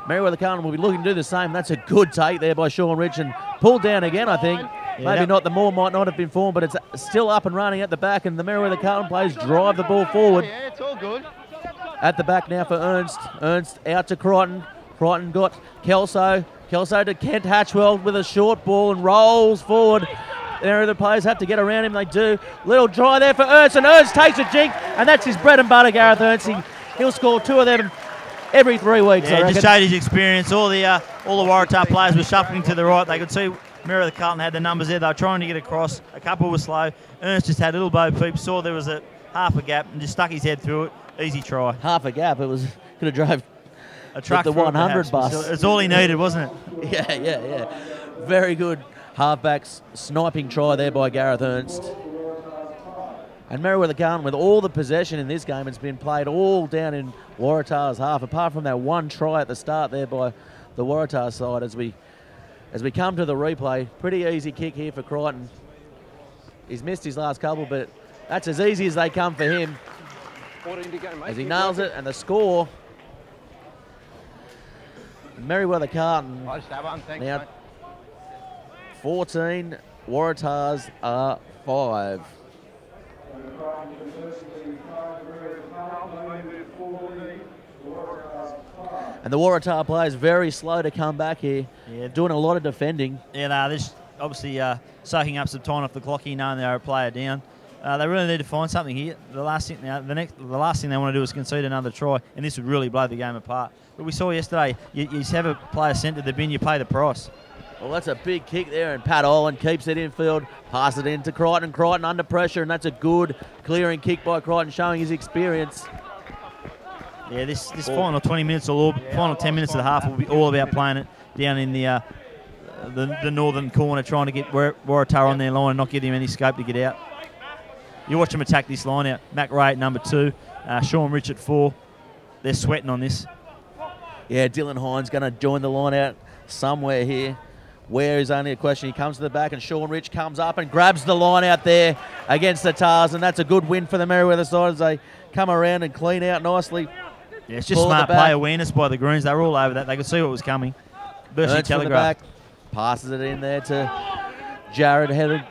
Merewether Carlton will be looking to do the same. That's a good take there by Sean Rich, and pulled down again, I think. Yeah, maybe not, the more might not have been formed, but it's still up and running at the back, and the Merewether Carlton players drive the ball forward. Yeah, it's all good. At the back now for Ernst. Ernst out to Crichton. Crichton got Kelso. Kelso to Kent Hatchwell with a short ball and rolls forward. There the players have to get around him. They do. Little try there for Ernst, and Ernst takes a jink, and that's his bread and butter, Gareth Ernst. He'll score 2 of them every 3 weeks. Yeah, just showed his experience. All the Waratah players were shuffling to the right. They could see Merewether Carlton had the numbers there. They were trying to get across. A couple were slow. Ernst just had a little bo peep, saw there was a half a gap, and just stuck his head through it. Easy try. Half a gap. It was could have drove a truck the 100 bus. It's all he needed, wasn't it? Yeah. Very good halfbacks sniping try there by Gareth Ernst. And Merewether Carlton, with all the possession in this game, it's been played all down in Waratah's half, apart from that one try at the start there by the Waratah side. As we come to the replay, pretty easy kick here for Crichton. He's missed his last couple, but that's as easy as they come for him. As he nails it, and the score, Merewether Carlton now 14, Waratahs are 5. And the Waratah players very slow to come back here. Yeah, doing a lot of defending. Yeah, this obviously soaking up some time off the clock here, knowing they're a player down. They really need to find something here. The last thing they want to do is concede another try, and this would really blow the game apart. But we saw yesterday, you just have a player sent to the bin, you pay the price. Well, that's a big kick there, and Pat Oland keeps it infield, passes it into Crichton. Crichton under pressure, and that's a good clearing kick by Crichton, showing his experience. Yeah, this final 20 minutes or final 10 minutes of the half will be all about playing it down in the northern corner, trying to get Waratah on their line and not give him any scope to get out. You watch them attack this line out. Mac Ray at number 2, Sean Rich at 4. They're sweating on this. Yeah, Dylan Hines going to join the line out somewhere here. Where is only a question. He comes to the back, and Sean Rich comes up and grabs the line out there against the Tars, and that's a good win for the Merewether side as they come around and clean out nicely. Yeah, it's just smart play awareness by the Greens. They were all over that. They could see what was coming. Bercy telegraph. Passes it in there to Jared Headed.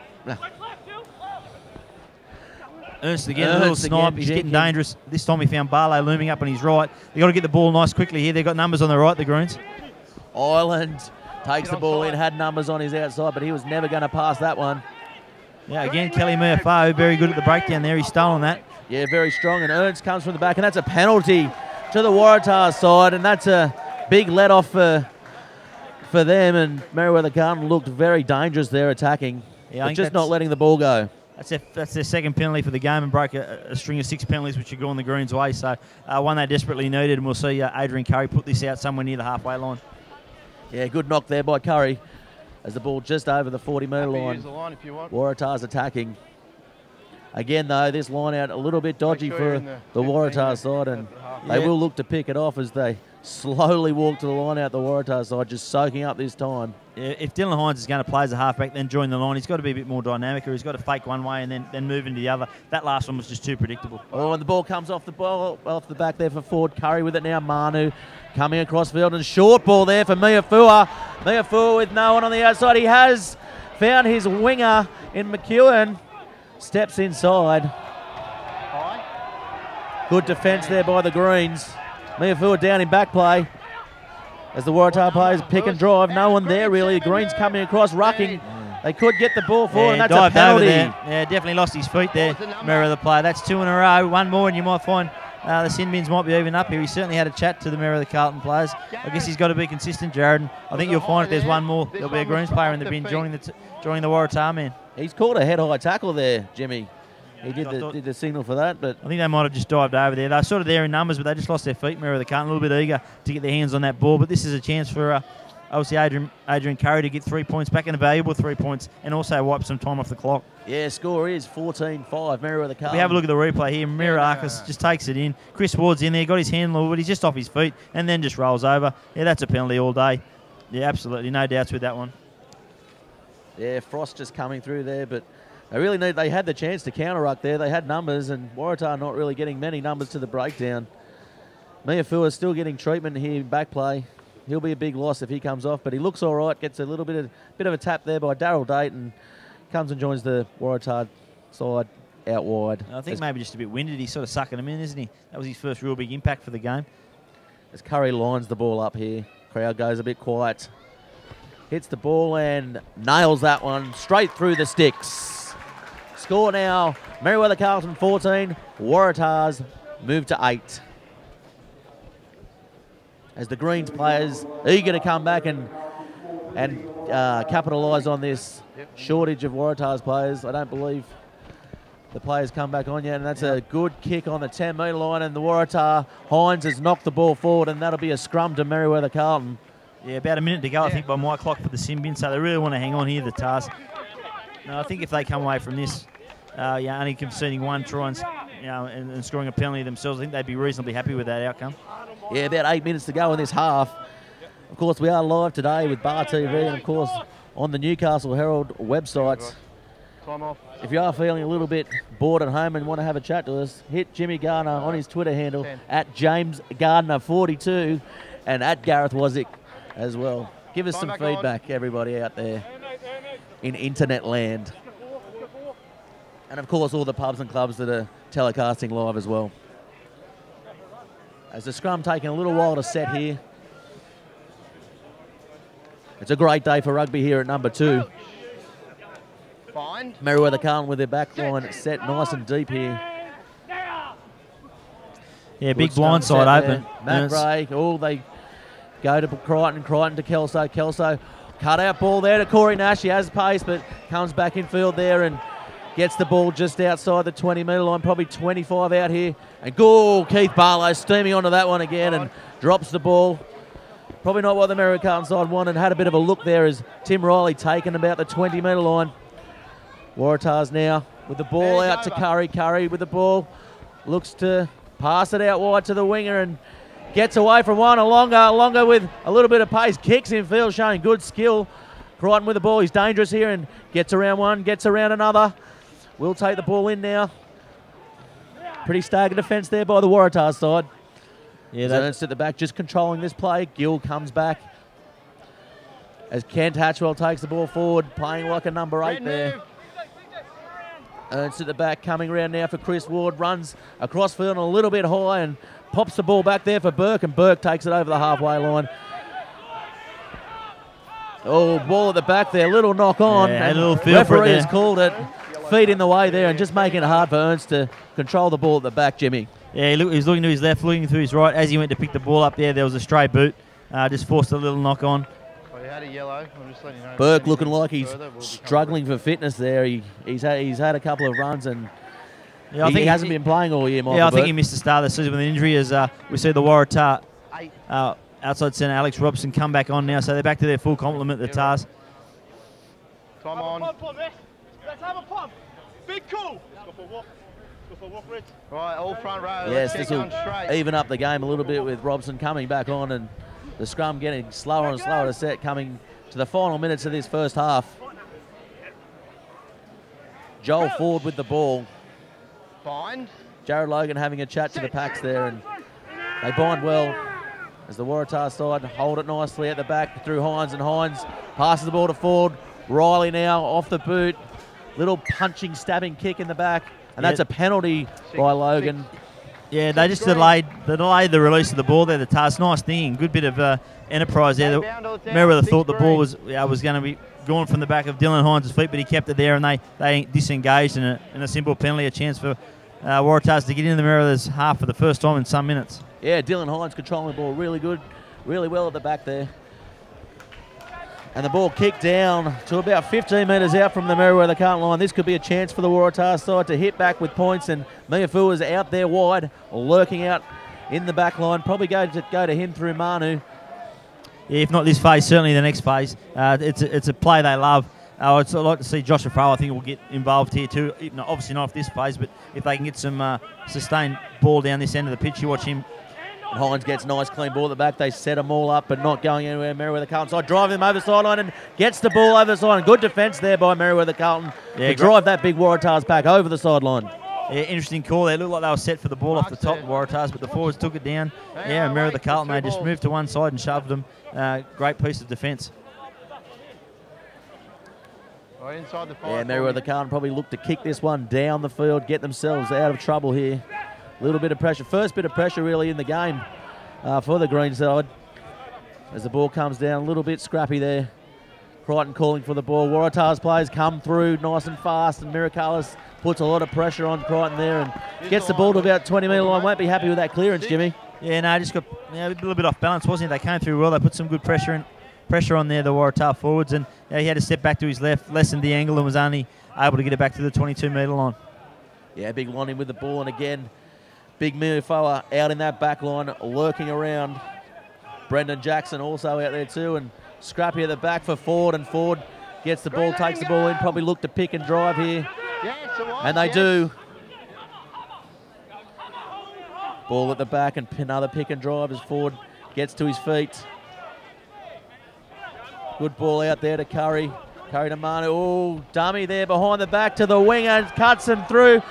Ernst again, a little snipe. He's getting dangerous. This time he found Barlow looming up on his right. They've got to get the ball nice quickly here. They've got numbers on the right, the Greens. Ireland takes the ball in, had numbers on his outside, but he was never going to pass that one. Yeah, again, Kelly Murphy, very good at the breakdown there. He's stolen that. Yeah, very strong, and Ernst comes from the back, and that's a penalty to the Waratah side, and that's a big let-off for them, and Merewether Carlton looked very dangerous there attacking, but just not letting the ball go. That's their second penalty for the game, and broke a string of 6 penalties which are going the Greens' way, so one they desperately needed, and we'll see Adrian Curry put this out somewhere near the halfway line. Yeah, good knock there by Curry as the ball just over the 40-metre line. Waratah's attacking. Again, though, this line out a little bit dodgy for the Waratah side, and they will look to pick it off as they slowly walk to the line out the Waratah side, just soaking up this time. Yeah, if Dylan Hines is going to play as a halfback, then join the line, he's got to be a bit more dynamic, or he's got to fake one way and then move into the other. That last one was just too predictable. Oh, and the ball comes off the back there for Ford. Curry with it now. Manu coming across field, and short ball there for Miafua. Miafua with no one on the outside. He has found his winger in McEwen. Steps inside. Good defence there by the Greens. Miafua down in back play as the Waratah players pick and drive. No one there really. The Greens coming across, rucking. They could get the ball forward, and that's a penalty. Yeah, definitely lost his feet there, Merewether player. That's 2 in a row. One more, and you might find the sin bins might be even up here. He certainly had a chat to the Merewether Carlton players. I guess he's got to be consistent, Jared. I think you'll find if there's one more, there'll be a Greens player in the bin joining the Waratah man. He's called a head-high tackle there, Jimmy. He did the signal for that, but I think they might have just dived over there. They're sort of there in numbers, but they just lost their feet. Merewether Carlton a little bit eager to get their hands on that ball, but this is a chance for obviously Adrian Curry to get 3 points back, and a valuable 3 points, and also wipe some time off the clock. Yeah, score is 14-5, Merewether Carlton. We have a look at the replay here. Mirakis just takes it in. Chris Ward's in there, got his hand low, but he's just off his feet, and then just rolls over. Yeah, that's a penalty all day. Yeah, absolutely, no doubts with that one. Yeah, Frost just coming through there, but they had the chance to counter-ruck there. They had numbers, and Waratah not really getting many numbers to the breakdown. Miafua is still getting treatment here in back play. He'll be a big loss if he comes off, but he looks all right. Gets a little bit of a tap there by Daryl Dayton. Comes and joins the Waratah side out wide. I think maybe just a bit winded. He's sort of sucking him in, isn't he? That was his first real big impact for the game. As Curry lines the ball up here, crowd goes a bit quiet. Hits the ball and nails that one straight through the sticks. Score now, Merewether Carlton 14, Waratahs move to 8. As the Greens players eager to come back and capitalise on this shortage of Waratahs players. I don't believe the players come back on yet, and that's a good kick on the 10-metre line, and the Waratah Hines has knocked the ball forward, and that'll be a scrum to Merewether Carlton. Yeah, about a minute to go, I think, by my clock for the sin bin, so they really want to hang on here, the Tars. No, I think if they come away from this, only conceding 1 try and scoring a penalty themselves, I think they'd be reasonably happy with that outcome. Yeah, about 8 minutes to go in this half. Of course, we are live today with Bar TV and, of course, on the Newcastle Herald websites. If you are feeling a little bit bored at home and want to have a chat to us, hit Jimmy Gardner on his Twitter handle at JamesGardner42 and at Gareth Wazick as well. Give us some feedback, everybody out there in internet land. And, of course, all the pubs and clubs that are telecasting live as well. As the scrum taking a little while to set here. It's a great day for rugby here at number 2. Merewether Carlton with their back line set nice and deep here. Yeah, big blindside open. Matt Gray, they go to Crichton to Kelso. Kelso, cut out ball there to Corey Nash. He has pace, but comes back in field there and gets the ball just outside the 20-metre line, probably 25 out here. And Keith Barlow steaming onto that one again and drops the ball. Probably not what the Merewether Carlton side wanted. Had a bit of a look there as Tim Riley taken about the 20-metre line. Waratahs now with the ball out to Curry. Curry with the ball. Looks to pass it out wide to the winger and gets away from one. Longer with a little bit of pace. Kicks in field, showing good skill. Crichton with the ball. He's dangerous here and gets around one, gets around another. We'll take the ball in now. Pretty staggered defence there by the Waratahs side. Yeah, that's at the back, just controlling this play. Gill comes back as Kent Hatchwell takes the ball forward, playing like a number 8 there. Ernst at the back, coming around now for Chris Ward, runs across field a little bit high and pops the ball back there for Burke, and Burke takes it over the halfway line. Oh, ball at the back there, little knock on. Yeah, and a little feel referee for it has called it. Feet in the way there and just making it hard for Ernst to control the ball at the back, Jimmy. Yeah, he was looking to his left, looking through his right. As he went to pick the ball up there was a stray boot. Just forced a little knock on. Well, he had a yellow. I'm just letting you know. Burke looking like he's struggling for fitness there. He's had a couple of runs and he hasn't been playing all year, Michael. Yeah, I think Burke. he missed the start of the season with an injury as we see the Waratah outside centre Alex Robson come back on now. So they're back to their full complement, the Tars. Come on. Let's have a pump. Big cool. Go for a walk. Go for a walk, Rich. Right, all front row. Yes, this will even up the game a little bit with Robson coming back on and the scrum getting slower and slower to set, coming to the final minutes of this first half. Joel Ford with the ball. Bind. Jared Logan having a chat to the packs there, and they bind well as the Waratah side hold it nicely at the back through Hines, and Hines passes the ball to Ford. Riley now off the boot. Little punching, stabbing kick in the back, and that's a penalty by Logan. Yeah, they just delayed the release of the ball there, the Tars. Nice thing, good bit of enterprise there. Merewether thought the ball was going to be gone from the back of Dylan Hines' feet, but he kept it there, and they disengaged in a simple penalty, a chance for Waratahs to get into the Merewether's half for the first time in some minutes. Yeah, Dylan Hines controlling the ball really good, really well at the back there. And the ball kicked down to about 15 metres out from the Merewether Carlton line. This could be a chance for the Waratah side to hit back with points, and Miafu is out there wide, lurking out in the back line. Probably go to him through Manu. Yeah, if not this phase, certainly the next phase. It's a play they love. I'd like to see Josh Afro, I think, will get involved here too. Obviously not off this phase, but if they can get some sustained ball down this end of the pitch, you watch him. And Hines gets nice clean ball at the back. They set them all up, but not going anywhere. Merewether Carlton side driving them over the sideline and gets the ball over the sideline. Good defence there by Merewether Carlton to drive that big Waratahs pack over the sideline. Yeah, interesting call. They looked like they were set for the ball off the top of Waratahs, but the forwards took it down. Yeah, and Merewether Carlton, they just moved to one side and shoved them. Great piece of defence. Right inside the Yeah, Merewether Carlton probably look to kick this one down the field, get themselves out of trouble here. A little bit of pressure. First bit of pressure really in the game for the green side. As the ball comes down, a little bit scrappy there. Crichton calling for the ball. Waratahs players come through nice and fast, and Miraculous puts a lot of pressure on Crichton there and gets the ball to about 20-metre line. Won't be happy with that clearance, Jimmy. Yeah, no, just got a little bit off balance, wasn't he? They came through well. They put some good pressure on there, the Waratah forwards, and he had to step back to his left, lessened the angle, and was only able to get it back to the 22-metre line. Yeah, big Lonnie with the ball, and again, big Miafoa out in that back line, lurking around. Brendan Jackson also out there too, and Scrappy at the back for Ford, and Ford gets the ball, takes the ball in, probably look to pick and drive here. And they do. Ball at the back and another pick and drive as Ford gets to his feet. Good ball out there to Curry. Curry to Manu. Oh, dummy there behind the back to the winger. Cuts him through.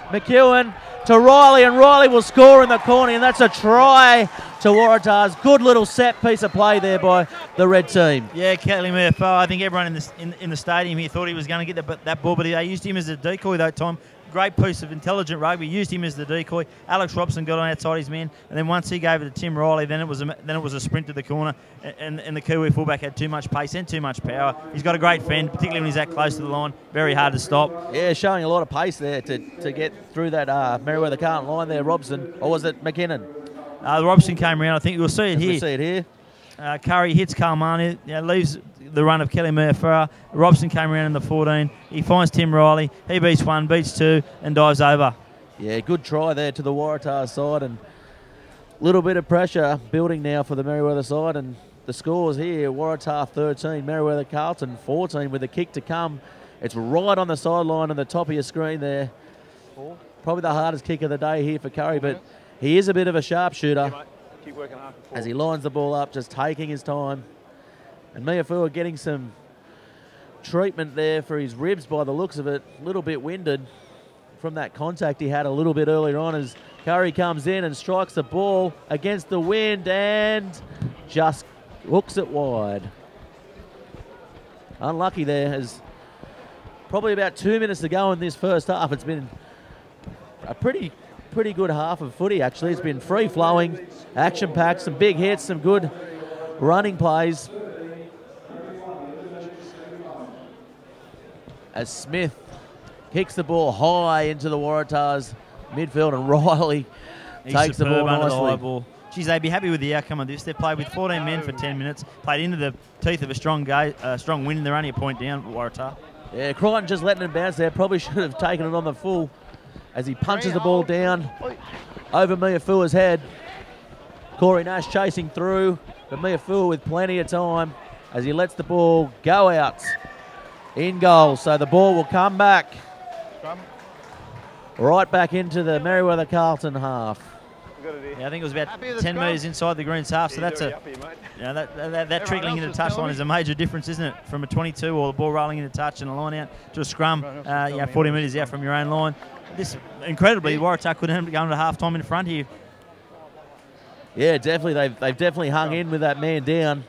McEwen to Riley, and Riley will score in the corner, and that's a try to Waratahs. Good little set piece of play there by the red team. Yeah, Kelly Murphy. I think everyone in the stadium here thought he was going to get that ball, but they used him as a decoy that time. Great piece of intelligent rugby. Used him as the decoy. Alex Robson got on outside his man, and then once he gave it to Tim Riley, then it was a sprint to the corner, and the Kiwi fullback had too much pace and too much power. He's got a great fend, particularly when he's that close to the line. Very hard to stop. Yeah, showing a lot of pace there to get through that Merewether Carlton line there, Robson. Or was it McKinnon? Robson came around. I think you'll see it here. We see it here. Curry hits Kalmani, leaves the run of Kelly Murphy. Robson came around in the 14. He finds Tim Riley. He beats one, beats two, and dives over. Yeah, good try there to the Waratah side, and a little bit of pressure building now for the Merewether side, and the scores here: Waratah 13, Merewether Carlton 14, with a kick to come. It's right on the sideline on the top of your screen there. Probably the hardest kick of the day here for Curry, but he is a bit of a sharpshooter. Keep working hard as he lines the ball up, just taking his time. And Miafu getting some treatment there for his ribs by the looks of it. A little bit winded from that contact he had a little bit earlier on, as Curry comes in and strikes the ball against the wind and just hooks it wide. Unlucky there, as probably about 2 minutes to go in this first half. It's been a pretty good half of footy, actually. It's been free-flowing, action-packed, some big hits, some good running plays. As Smith kicks the ball high into the Waratahs midfield, and Riley takes the ball nicely. Geez, they'd be happy with the outcome of this. They played with 14 men for 10 minutes, played into the teeth of a strong win, and they're only a point down, Waratah. Yeah, Crichton just letting it bounce there. Probably should have taken it on the full, as he punches the ball down over Miafua's head. Corey Nash chasing through, but Miafua with plenty of time as he lets the ball go out in goal. So the ball will come back right back into the Merewether Carlton half. Yeah, I think it was about 10 metres inside the Greens half, so that's that trickling into touchline is a major difference, isn't it? From a 22 or the ball rolling into touch and a line out to a scrum, 40 metres out from your own line. This incredibly, Waratah could end up going to half-time in front here. Yeah, definitely. They've definitely hung in with that man down.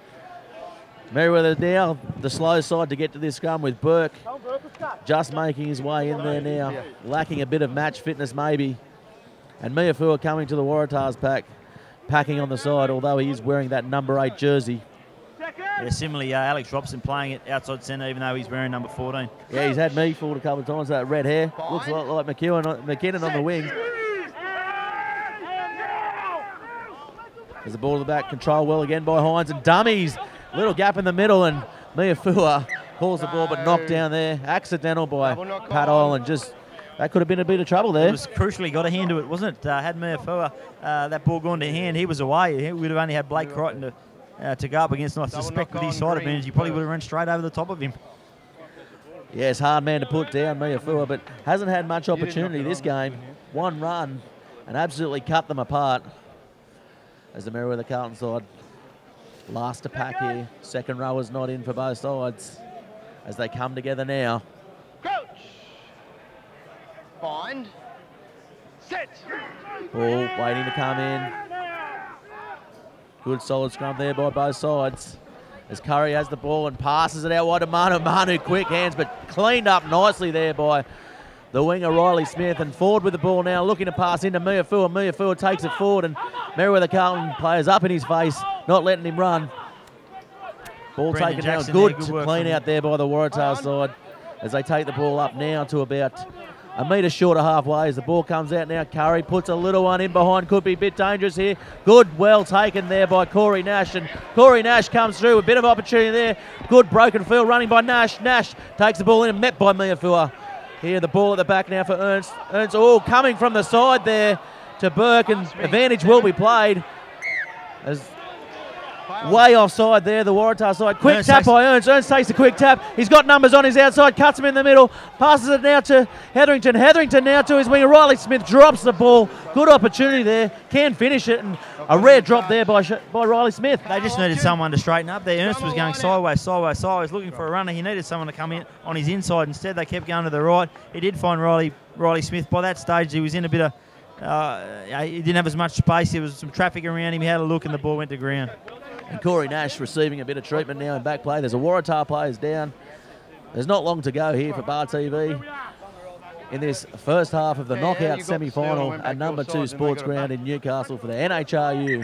Merewether now, the slow side to get to this scrum, with Burke just making his way in there now, lacking a bit of match fitness maybe. And Miafu coming to the Waratahs pack, packing on the side, although he is wearing that number 8 jersey. Yeah, similarly, Alex Robson playing it outside centre, even though he's wearing number 14. Yeah, he's had me fooled a couple of times, that red hair. Looks a lot like McKinnon on the wing. There's the ball to the back, control well again by Hines, and dummies. Little gap in the middle, and Miafua calls the ball, but knocked down there. Accidental by Pat Ireland. That could have been a bit of trouble there. It was crucially got a hand to it, wasn't it? Had Miafua that ball gone to hand, he was away. He would have only had Blake Crichton to go up against. And I suspect with his side advantage, he probably would have run straight over the top of him. Yes, hard man to put down, Miafua, but hasn't had much opportunity this game. One run and absolutely cut them apart as the Merewether Carlton side last to pack here. Second row is not in for both sides as they come together now. Crouch. Bind. Set. Ball waiting to come in. Good solid scrum there by both sides. As Curry has the ball and passes it out wide to Manu. Manu, quick hands, but cleaned up nicely there by the winger Riley Smith. And forward with the ball now, looking to pass into Miafua. Miafua takes it forward, and Merewether Carlton players up in his face, not letting him run. Ball Brendan taken down, Jackson good there, to good clean out there by the Waratah side as they take the ball up now to about a metre short of halfway. As the ball comes out now, Curry puts a little one in behind. Could be a bit dangerous here. Good, well taken there by Corey Nash. And Corey Nash comes through. A bit of opportunity there. Good broken field running by Nash. Nash takes the ball in and met by Miafua. Here the ball at the back now for Ernst. Ernst, coming from the side there to Burke. And advantage will be played. As way offside there, the Waratah side. Quick Ernst tap by Ernst. Ernst takes the quick tap. He's got numbers on his outside, cuts him in the middle, passes it now to Hetherington. Hetherington now to his winger. Riley Smith drops the ball. Good opportunity there. Can finish it, and a rare drop there by Riley Smith. They just needed someone to straighten up there. Ernst was going sideways, looking for a runner. He needed someone to come in on his inside. Instead, they kept going to the right. He did find Riley Smith. By that stage, he was in a bit of... he didn't have as much space. There was some traffic around him. He had a look, and the ball went to ground. And Corey Nash receiving a bit of treatment now in back play. There's a Waratah players down. There's not long to go here for Bar TV in this first half of the knockout semi-final at number 2 Sports Ground in Newcastle for the NHRU.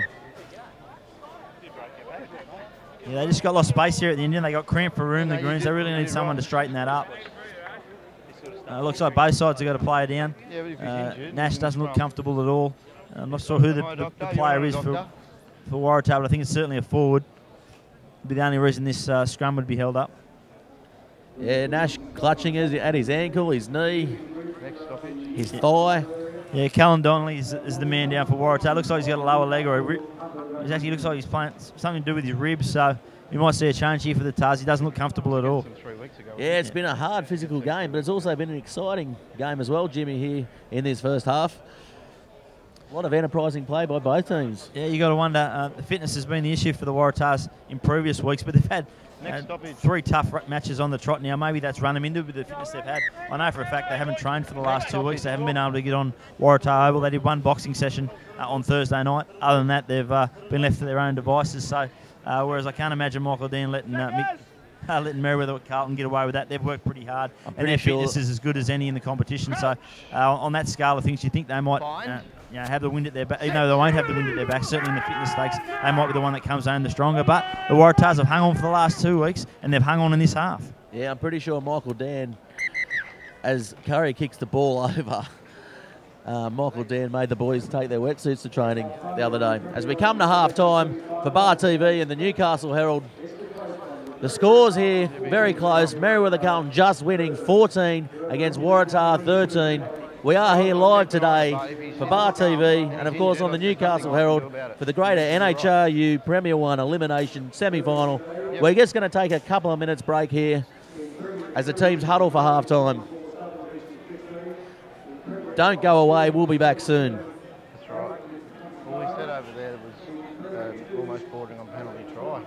Yeah, they just got lost space here at the end. They got cramped for room, the Greens. They really need someone to straighten that up. Looks like both sides have got a player down. Nash doesn't look comfortable at all. I'm not sure who the player is for Waratah, but I think it's certainly a forward. Would be the only reason this scrum would be held up. Yeah, Nash clutching at his ankle, his knee, his thigh. Yeah, Callan Donnelly is the man down for Waratah. Looks like he's got a lower leg or a rib. It actually looks like he's playing something to do with his ribs, so you might see a change here for the Tars. He doesn't look comfortable at all. Yeah, it's been a hard physical game, but it's also been an exciting game as well, Jimmy, here in this first half. A lot of enterprising play by both teams. Yeah, you got to wonder. The fitness has been the issue for the Waratahs in previous weeks, but they've had 3 tough matches on the trot now. Maybe that's run them into with the fitness they've had. I know for a fact they haven't trained for the last 2 weeks. They haven't been able to get on Waratah Oval. They did one boxing session on Thursday night. Other than that, they've been left to their own devices. So, whereas I can't imagine Michael Dean letting Merewether Carlton get away with that. They've worked pretty hard, and their fitness is as good as any in the competition. So, on that scale of things, you think they might have the wind at their back. Even though they won't have the wind at their back, certainly in the fitness stakes, they might be the one that comes home the stronger. But the Waratahs have hung on for the last 2 weeks, and they've hung on in this half. Yeah, I'm pretty sure Michael Dan, as Curry kicks the ball over, Michael Dan made the boys take their wetsuits to training the other day. As we come to half-time for Bar TV and the Newcastle Herald, the scores here very close. Merryweather Carlton just winning 14 against Waratah 13. We are here live today for Bar TV and, of course, on the Newcastle Herald for the greater NHRU Premier 1 Elimination semi-final. We're just going to take a couple of minutes break here as the teams huddle for half-time. Don't go away. We'll be back soon. That's right. All we said over there was almost bordering on penalty try.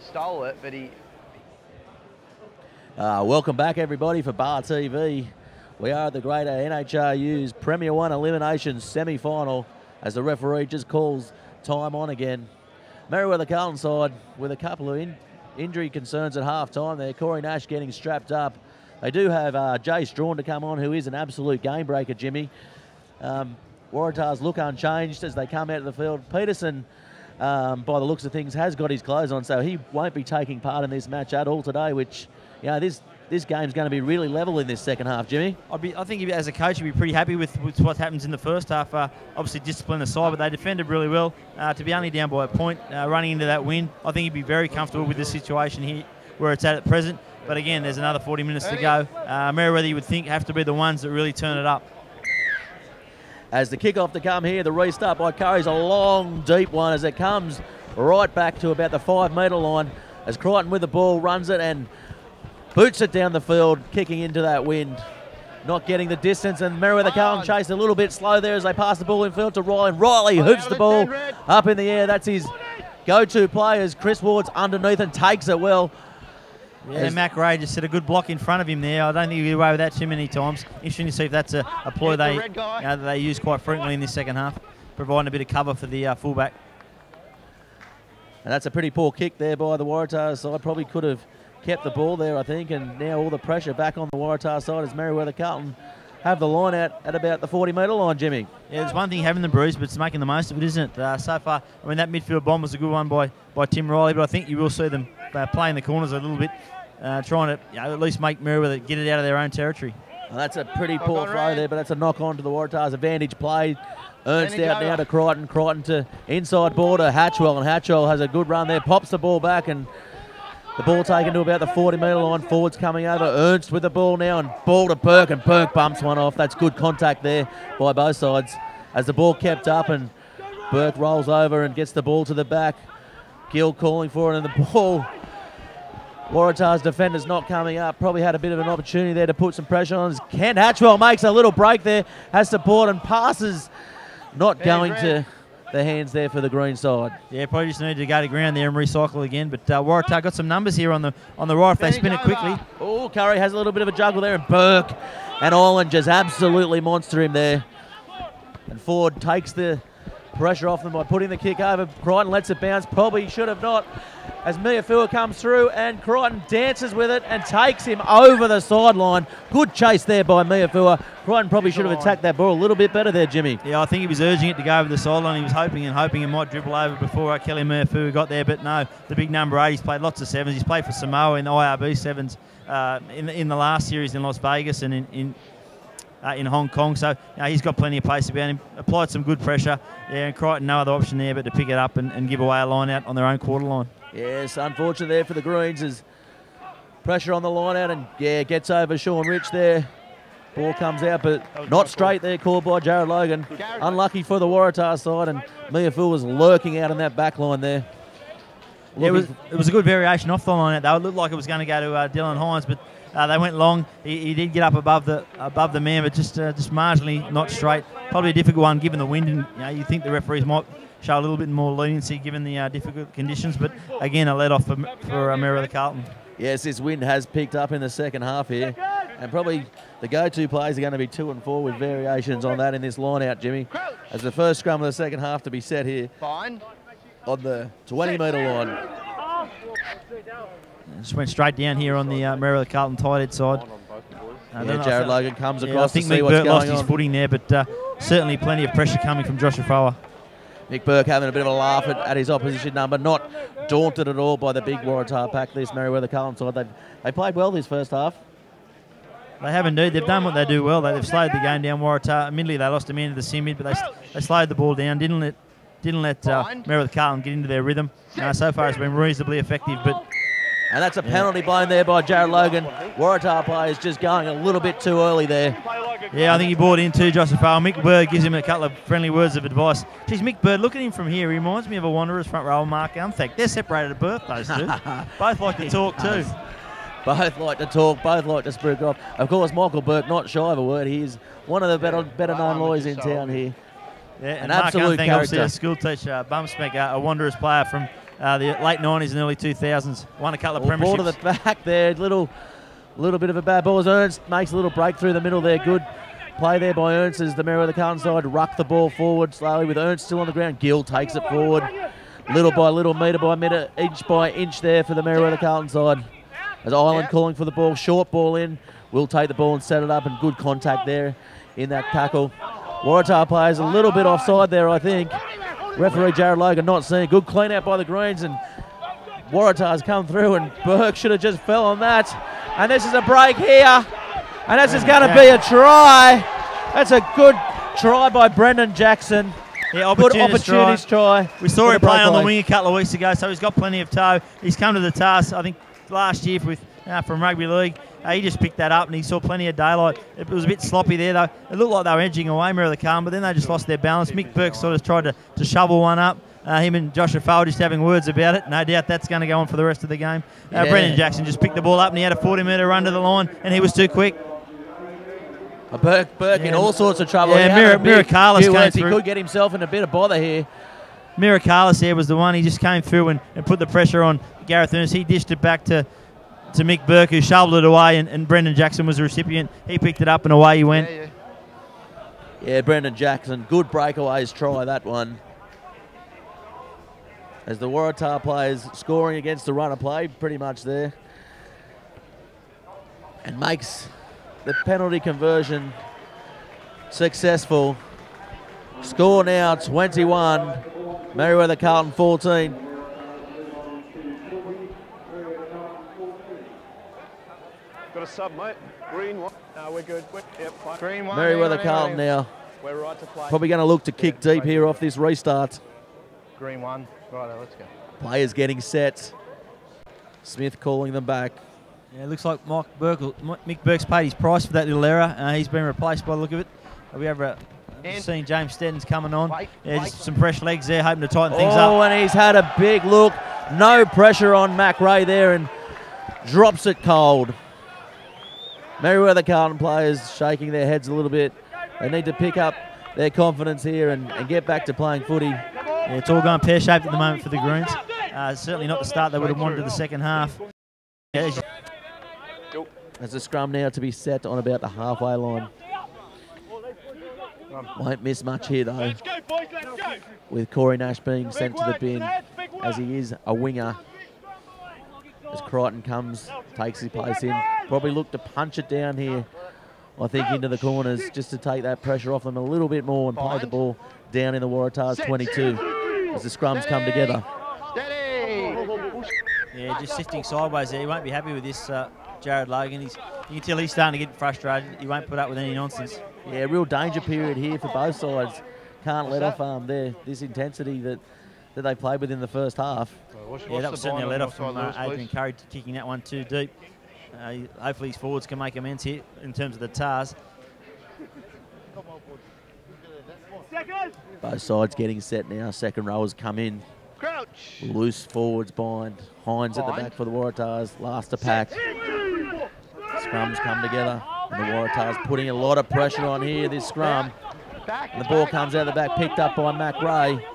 stole it, but he... Welcome back, everybody, for Bar TV. We are at the Greater NHRU's Premier 1 Elimination semi-final as the referee just calls time on again. Merewether Carlton side with a couple of injury concerns at half-time there. Corey Nash getting strapped up. They do have Jace Drawn to come on, who is an absolute game-breaker, Jimmy. Waratahs look unchanged as they come out of the field. Peterson, by the looks of things, has got his clothes on, so he won't be taking part in this match at all today, which, you know, this game's going to be really level in this second half, Jimmy. I think as a coach, you'd be pretty happy with what happens in the first half. Obviously, discipline aside, but they defended really well. To be only down by a point, running into that win, I think he'd be very comfortable with the situation here where it's at present. But again, there's another 40 minutes to go. Merewether, you would think, have to be the ones that really turn it up. As the kickoff to come here, the restart by Curry's a long, deep one as it comes right back to about the 5-metre line as Crichton with the ball runs it and boots it down the field, kicking into that wind. Not getting the distance, and Merewether Carlton chased a little bit slow there as they pass the ball in field to Ryan. Riley hoops the ball up in the air. That's his go-to play as Chris Ward's underneath and takes it well. Yeah, Mac Ray just set a good block in front of him there. I don't think he'll get away with that too many times. Interesting to see if that's a ploy they use quite frequently in this second half, providing a bit of cover for the fullback. And that's a pretty poor kick there by the Waratah side. Probably could have kept the ball there, I think, and now all the pressure back on the Waratah side as Merewether Carlton have the line out at about the 40-metre line, Jimmy. Yeah, there's one thing having the bruise, but it's making the most of it, isn't it? So far, I mean, that midfield bomb was a good one by Tim Riley, but I think you will see them playing the corners a little bit, trying to at least make Merewether get it out of their own territory. Well, that's a pretty poor throw there, but that's a knock-on to the Waratahs. Advantage play. Ernst out now to Crichton. Crichton to inside border, Hatchwell, and Hatchwell has a good run there. Pops the ball back, and the ball taken to about the 40-metre line. Forwards coming over. Ernst with the ball now, and ball to Burke, and Burke bumps one off. That's good contact there by both sides as the ball kept up, and Burke rolls over and gets the ball to the back. Gill calling for it, and the ball, Waratah's defender's not coming up. Probably had a bit of an opportunity there to put some pressure on. Kent Hatchwell makes a little break there, has support and passes, not going to the hands there for the green side. Yeah, probably just needed to go to ground there and recycle again. But Waratah got some numbers here on the right if they spin it quickly. Oh, Curry has a little bit of a juggle there, and Burke and Ireland just absolutely monster him there. And Ford takes the pressure off them by putting the kick over. Crichton lets it bounce. Probably should have not. As Merewether comes through, and Crichton dances with it and takes him over the sideline. Good chase there by Merewether. Crichton probably should have attacked that ball a little bit better there, Jimmy. Yeah, I think he was urging it to go over the sideline. He was hoping it might dribble over before Kelly Merewether got there, but no. The big number 8, he's played lots of sevens. He's played for Samoa in the IRB sevens in the last series in Las Vegas and in Hong Kong, so he's got plenty of pace about him. Applied some good pressure, and Crichton no other option there but to pick it up and give away a line out on their own quarter line. Yes, unfortunate there for the Greens as pressure on the line out, and gets over Sean Rich there. Ball comes out, but not straight there, called by Jared Logan. Unlucky for the Waratah side, and Merewether was lurking out in that back line there. Yeah, it was a good variation off the line out, though. It looked like it was going to go to Dylan Hines, but they went long. He did get up above the man, but just marginally not straight. Probably a difficult one given the wind, and you think the referees might show a little bit more leniency given the difficult conditions. But again, a let off for Merewether Carlton. Yes, this wind has picked up in the second half here, and probably the go-to plays are going to be 2 and 4 with variations on that in this line-out, Jimmy. As the first scrum of the second half to be set here on the 20-metre line. Just went straight down here on the Merewether Carlton tight head side. Jared Logan comes across to see Mick what's Burke going on. lost his footing there, but certainly plenty of pressure coming from Joshua Foa. Mick Burke having a bit of a laugh at his opposition number, not daunted at all by the big Waratah pack, this Merewether Carlton side. They played well this first half. They have indeed. They've done what they do well. They've slowed the game down. Waratah, admittedly, they lost a man to the sim mid, but they slowed the ball down, didn't let Merewether Carlton get into their rhythm. So far, it's been reasonably effective, but... And that's a penalty blown there by Jared Logan. Waratah players just going a little bit too early there. Yeah, I think he bought in too, Joshua Foa. Mick Bird gives him a couple of friendly words of advice. Geez, Mick Bird, look at him from here. He reminds me of a Wanderers front row, Mark Umthek. They're separated at birth, those two. Both like to talk too. Both like to talk, both like to spruik off. Of course, Michael Burke, not shy of a word. He is one of the better known lawyers in town here. Yeah, and An Mark absolute Unthang, character. obviously a school teacher, Bumsmack, a wondrous player from the late 90s and early 2000s. Won a couple of premierships. Ball to the back there, little bit of a bad ball as Ernst makes a little break through the middle there. Good play there by Ernst as the Merewether Carlton side ruck the ball forward slowly with Ernst still on the ground. Gill takes it forward, little by little, metre by metre, inch by inch there for the Merewether Carlton side. As Island calling for the ball, short ball in, will take the ball and set it up, and good contact there in that tackle. Waratah players a little bit offside there, I think. Referee Jared Logan not seeing. Good clean out by the Greens, and Waratah's come through, and Burke should have just fell on that. And this is a break here, and this is going to be a try. That's a good try by Brendan Jackson. Yeah, good opportunist try. We saw him playing on the wing a couple of weeks ago, so he's got plenty of toe. He's come to the task, I think, last year from rugby league. He just picked that up and he saw plenty of daylight. It was a bit sloppy there though. It looked like they were edging away Merewether Carlton, but then they just lost their balance. Mick Burke sort of tried to shovel one up. Him and Joshua Farrell just having words about it. No doubt that's going to go on for the rest of the game. Brendan Jackson just picked the ball up and he had a 40-metre run to the line and he was too quick. Burke in all sorts of trouble. Yeah, Miracalis came through. He could get himself in a bit of bother here. Miracalis there was the one. He just came through and put the pressure on Gareth Ernst. He dished it back to Mick Burke, who shoveled it away, and Brendan Jackson was the recipient. He picked it up and away he went. Yeah, Brendan Jackson, good breakaways try, that one. As the Waratah players scoring against the runner play, pretty much there. And makes the penalty conversion successful. Score now 21, Merewether Carlton 14. Got a sub, mate. Green one. No, we're good. Yep, fine. Green one. Merewether Carlton now. We're right to play. Probably going to look to kick deep here off this restart. Green one. Right, let's go. Players getting set. Smith calling them back. Yeah, it looks like Mick Burke's paid his price for that little error. He's been replaced by the look of it. We have seen James Steddon's coming on. Just some fresh legs there, hoping to tighten things up. Oh, and he's had a big look. No pressure on Mac Ray there and drops it cold. Merewether Carlton players shaking their heads a little bit. They need to pick up their confidence here and get back to playing footy. Yeah, it's all going pear-shaped at the moment for the Greens. Certainly not the start they would have wanted in the second half. As the scrum now to be set on about the halfway line. Won't miss much here though, with Corey Nash being sent to the bin as he is a winger. As Crichton comes, takes his place in. Probably look to punch it down here, I think, into the corners just to take that pressure off them a little bit more and play the ball down in the Waratah's 22 as the scrums come together. Yeah, just sifting sideways there. He won't be happy with this, Jared Logan. You can tell he's starting to get frustrated. He won't put up with any nonsense. Yeah, real danger period here for both sides. Can't let off this intensity that they played with in the first half. Yeah, that was certainly a let-off from Adrian Curry kicking that one too deep. Hopefully his forwards can make amends here in terms of the TARs. Both sides getting set now. Second rowers come in. Crouch. Loose forwards bind. Hines at the back for the Waratahs. Last to pack. Scrums come together. And the Waratahs putting a lot of pressure on here, this scrum. And the ball comes out of the back, picked up by Mac Ray.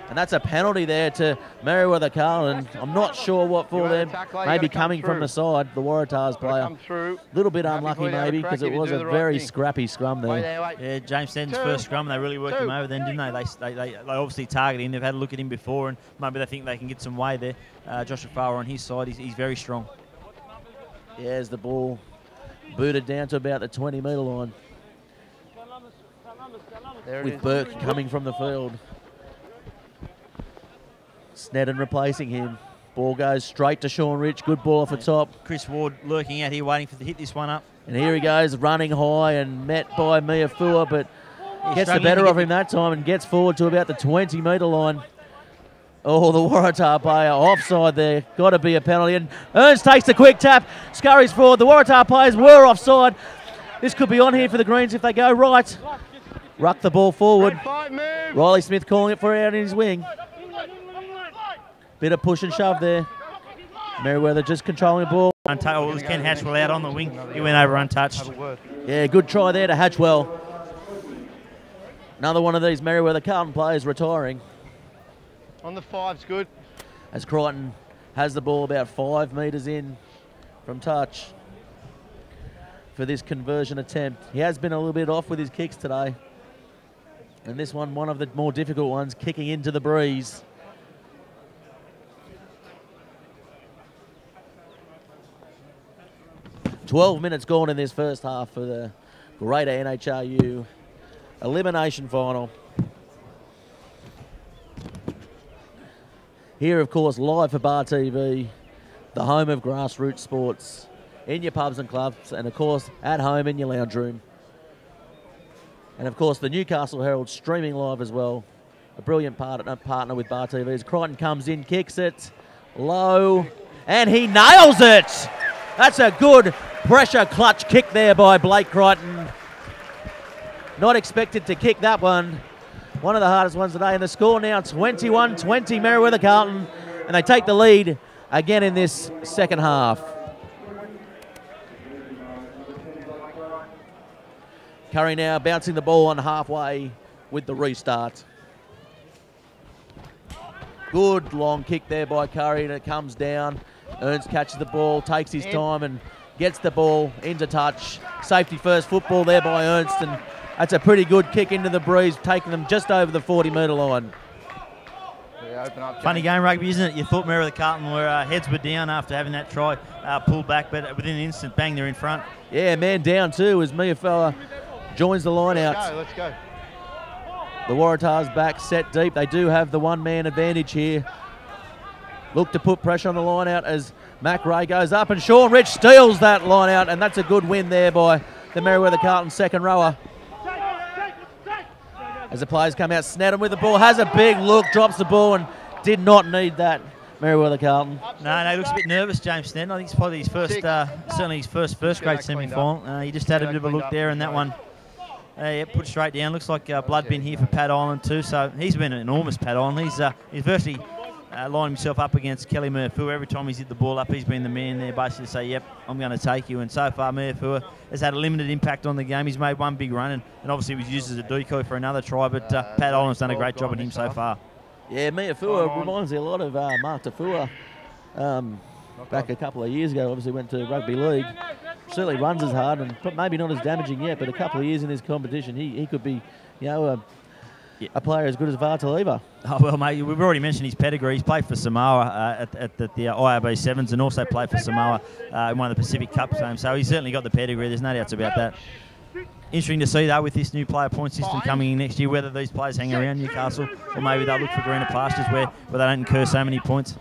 And that's a penalty there to Merewether Carlton. I'm not sure what for them. Maybe coming from the side, the Waratahs player. A little bit unlucky maybe because it was a very scrappy scrum there. Yeah, James Steddon's first scrum, they really worked him over then, didn't they? They obviously targeted him. They've had a look at him before and maybe they think they can get some way there. Joshua Farrell on his side, he's very strong. Yeah, as the ball booted down to about the 20-metre line. With Burke coming from the field. Sneddon replacing him. Ball goes straight to Sean Rich. Good ball off the top. Chris Ward lurking out here waiting to hit this one up. And here he goes running high and met by Mia Fua, but gets the better of him that time and gets forward to about the 20-metre line. Oh, the Waratah player offside there. Got to be a penalty. And Ernst takes the quick tap. Scurries forward. The Waratah players were offside. This could be on here for the Greens if they go right. Ruck the ball forward. Riley Smith calling it for out in his wing. Bit of push and shove there. Merewether just controlling the ball. It was Ken Hatchwell out on the wing. He went over untouched. Yeah, good try there to Hatchwell. Another one of these Merewether Carlton players retiring. On the 5's good. As Crichton has the ball about 5 metres in from touch for this conversion attempt. He has been a little bit off with his kicks today. And this one of the more difficult ones, kicking into the breeze. "12 minutes gone in this first half for the Greater NHRU Elimination Final. Here, of course, live for Bar TV, the home of grassroots sports, in your pubs and clubs, and of course, at home in your lounge room. And of course, the Newcastle Herald streaming live as well. A brilliant partner with Bar TV. As Crichton comes in, kicks it low, and he nails it! That's a good pressure clutch kick there by Blake Crichton. Not expected to kick that one. One of the hardest ones today. And the score now 21-20 Merewether Carlton. And they take the lead again in this second half. Curry now bouncing the ball on halfway with the restart. Good long kick there by Curry, and it comes down. Ernst catches the ball, takes his time and gets the ball into touch. Safety first football there by Ernst, and that's a pretty good kick into the breeze, taking them just over the 40-metre line. Yeah, open up, Funny game rugby, isn't it? You thought Merewether Carlton were heads were down after having that try pulled back, but within an instant, bang, they're in front. Yeah, man down too as Merewether joins the line out. Let's go. The Waratahs back, set deep. They do have the one-man advantage here. Look to put pressure on the line out as Mac Ray goes up, and Sean Rich steals that line out, and that's a good win there by the Merewether Carlton second rower. As the players come out, Snedden with the ball, has a big look, drops the ball, and did not need that, Merewether Carlton. No, he looks a bit nervous, James Snedden. I think it's probably his first, certainly his first grade semi-final. He just had a bit of a look there, and that one, yeah, put straight down. Looks like blood bin here for Pat Island too. So he's been an enormous Pat Island. He's virtually lined himself up against Kelly Murphy. Every time he's hit the ball up, he's been the man there basically to say, yep, I'm going to take you. And so far, Murphy has had a limited impact on the game. He's made one big run, and obviously was used as a decoy for another try, but Pat Island's done a great job at him so far. Yeah, Murphy reminds me a lot of Mark Tafua. Back a couple of years ago, obviously went to rugby league. Certainly runs as hard, and maybe not as damaging yet, but a couple of years in this competition, he could be, you know, a player as good as Vartaliva. Oh, well, mate, we've already mentioned his pedigree. He's played for Samoa at the IRB Sevens, and also played for Samoa in one of the Pacific Cup games. So he's certainly got the pedigree. There's no doubts about that. Interesting to see, though, with this new player point system coming in next year, whether these players hang around Newcastle or maybe they'll look for greener pastures where they don't incur so many points.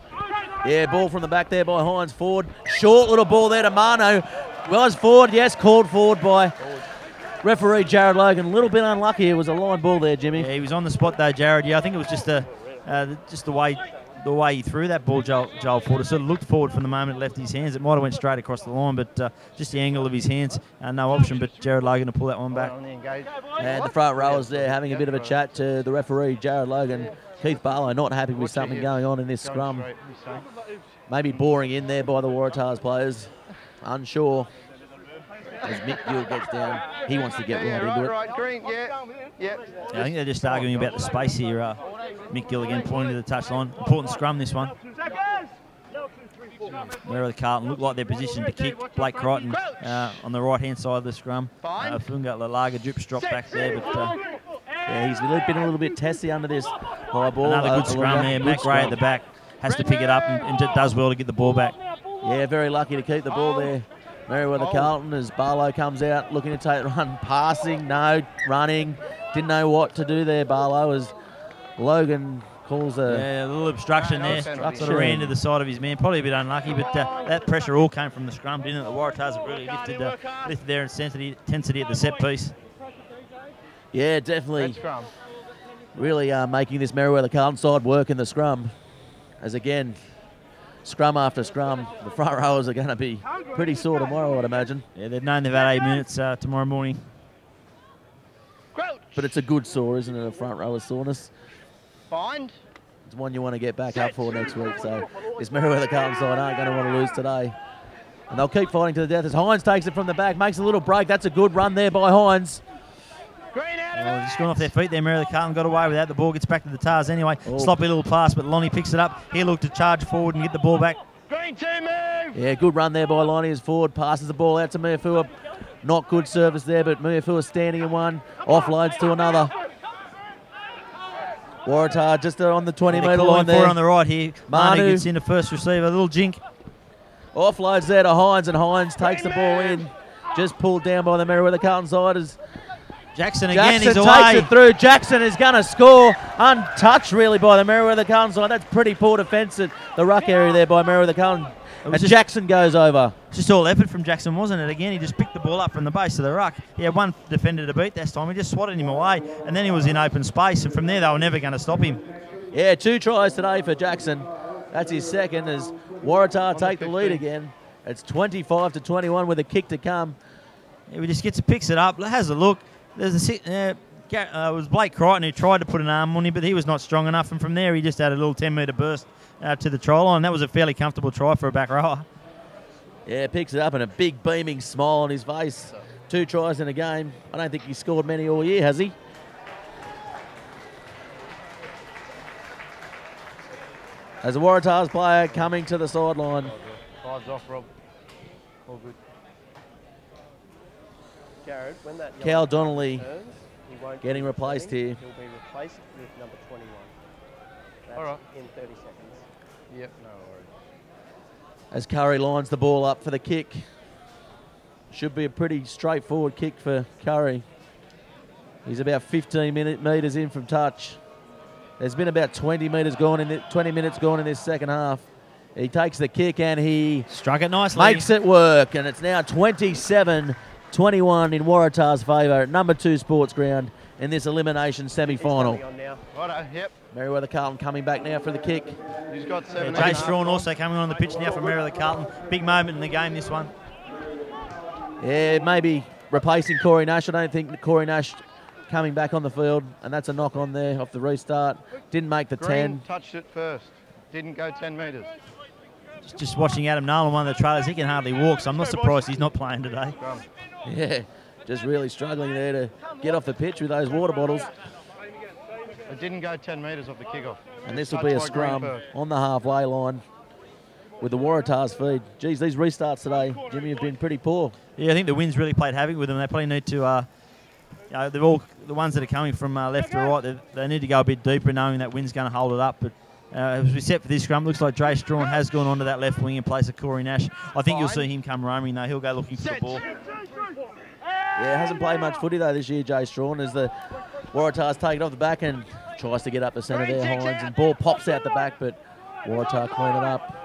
Yeah, ball from the back there by Hines Ford. Short little ball there to Mano. Was forward, yes, called forward by referee Jared Logan. A little bit unlucky. It was a line ball there, Jimmy. Yeah, he was on the spot though, Jared. Yeah, I think it was just the way he threw that ball, Joel Ford. It sort of looked forward from the moment it left his hands. It might have went straight across the line, but just the angle of his hands, no option. But Jared Logan to pull that one back. And the front rowers there having a bit of a chat to the referee, Jared Logan. Keith Barlow not happy with something going on in this scrum. Maybe boring in there by the Waratahs players. Unsure. As Mick Gill gets down, he wants to get right into it. Right, green, yeah. I think they're just arguing about the space here. Mick Gill again pointing to the touchline. Important scrum, this one. Merewether Carlton look like they're positioned to kick. Blake Crichton on the right-hand side of the scrum. Funga Lalaga drips drop back there, but yeah, he's been a little bit testy under this high ball. Another good scrum there. Mac Ray at the back has to pick it up and does well to get the ball back. Yeah, very lucky to keep the ball there. Merewether Carlton as Barlow comes out looking to take the run. Passing, no. Running. Didn't know what to do there, Barlow, as Logan calls a little obstruction there. Sort of ran to the side of his man. Probably a bit unlucky, but that pressure all came from the scrum, didn't it? The Waratahs have really lifted their intensity at the set piece. Yeah, definitely. Really making this Merewether Carlton side work in the scrum. As again, scrum after scrum, the front rowers are going to be pretty sore tomorrow, I'd imagine. Yeah, they've known they've had 8 minutes tomorrow morning. But it's a good sore, isn't it, a front rower soreness? Bind. It's one you want to get back up for next week. So this Merewether Carlton side aren't going to want to lose today. And they'll keep fighting to the death as Hines takes it from the back, makes a little break. That's a good run there by Hines. Oh, just gone off their feet there. Merewether Carlton got away with that. The ball gets back to the Tars anyway. Oh. Sloppy little pass, but Lonnie picks it up. He looked to charge forward and get the ball back. Green team move! Yeah, good run there by Lonnie as forward. Passes the ball out to Merewether. Not good service there, but Merewether standing in one. Offloads to another. Waratah just on the 20-metre line there. On the right here. Manu gets into first receiver. A little jink. Offloads there to Hines, and Hines takes the ball in. Just pulled down by the Merewether Carlton side as Jackson again, he's takes away. it through. Jackson is going to score. Untouched, really, by the Merewether Carlton side. That's pretty poor defence at the ruck area there by Merewether Carlton. And Jackson goes over. Just all effort from Jackson, wasn't it? Again, he just picked the ball up from the base of the ruck. He had one defender to beat this time. He just swatted him away, and then he was in open space. And from there, they were never going to stop him. Yeah, 2 tries today for Jackson. That's his second as Waratah take the lead again. It's 25-21 with a kick to come. Yeah, he just picks it up, has a look. There's it was Blake Crichton who tried to put an arm on him, but he was not strong enough. And from there, he just had a little 10-metre burst to the try line. That was a fairly comfortable try for a back rower. Yeah, picks it up and a big beaming smile on his face. 2 tries in a game. I don't think he's scored many all year, has he? As a Waratahs player coming to the sideline. Sides off, Rob. All good. Jared, when that Cal Donnelly turns, he won't getting be replaced returning. here. He'll be replaced with number 21. That's All right. in 30 seconds. Yep, no worries. As Curry lines the ball up for the kick. Should be a pretty straightforward kick for Curry. He's about 15 metres in from touch. There's been about 20 minutes gone in this second half. He takes the kick and he struck it nicely. Makes it work, and it's now 27-21 in Waratah's favour at number 2 Sports Ground in this elimination semi-final. Righto, yep. Merryweather Carlton coming back now for the kick. He's got 7. Jay Strawn also coming on the pitch now for Merewether Carlton. Big moment in the game, this one. Yeah, maybe replacing Corey Nash. I don't think Corey Nash coming back on the field, and that's a knock on there off the restart. Didn't make the Green 10. touched it first. Didn't go 10 metres. Just watching Adam Nolan, one of the trailers, he can hardly walk, so I'm not surprised he's not playing today. Yeah, just really struggling there to get off the pitch with those water bottles. It didn't go 10 metres off the kickoff. And this will be a scrum on the halfway line with the Waratahs feed. Geez, these restarts today, Jimmy, have been pretty poor. Yeah, I think the wind's really played havoc with them. They probably need to, they're all the ones that are coming from left to right, they need to go a bit deeper knowing that wind's going to hold it up. But as we set for this scrum, looks like Dre Strawn has gone onto that left wing in place of Corey Nash. I think you'll see him come roaming though. He'll go looking for the ball. Yeah, hasn't played much footy though this year, Jay Strawn, as the Waratahs take it off the back and tries to get up the centre there, Hines, and ball pops out the back, but Waratah clean it up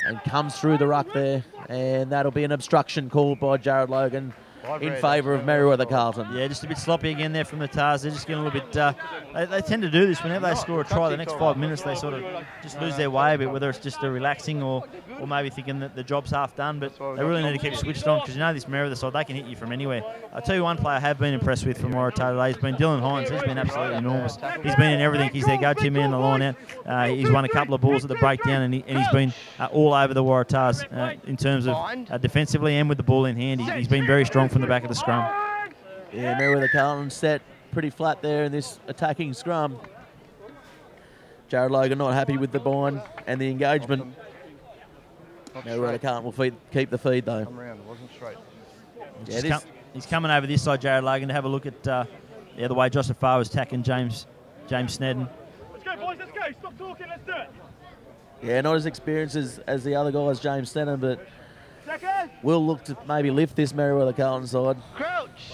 and comes through the ruck there, and that'll be an obstruction called by Jared Logan in favour of Merewether Carlton. Yeah, just a bit sloppy again there from the Tars. They're just getting a little bit... they tend to do this whenever they score a try. The next 5 minutes, they sort of just lose their way a bit, whether it's just a relaxing or maybe thinking that the job's half done. But they really need to keep switched on because you know this Merewether side, they can hit you from anywhere. I'll tell you one player I have been impressed with from Waratah today. He's been Dylan Hines. He's been absolutely enormous. He's been in everything. He's their go-to man in the line out. He's won a couple of balls at the breakdown and he's been all over the Waratahs in terms of defensively and with the ball in hand. He's been very strong from the back of the scrum. Yeah, Merewether Carlton set pretty flat there in this attacking scrum. Jared Logan not happy with the bind and the engagement. Merewether Carlton will keep the feed though. Come around, it wasn't straight. Yeah, he's coming over this side, Jared Logan, to have a look at the way Joseph Farr was tackling James Snedden. Let's go, boys, let's go. Stop talking, let's do it. Yeah, not as experienced as the other guys, James Snedden, but will look to maybe lift this Merewether Carlton side.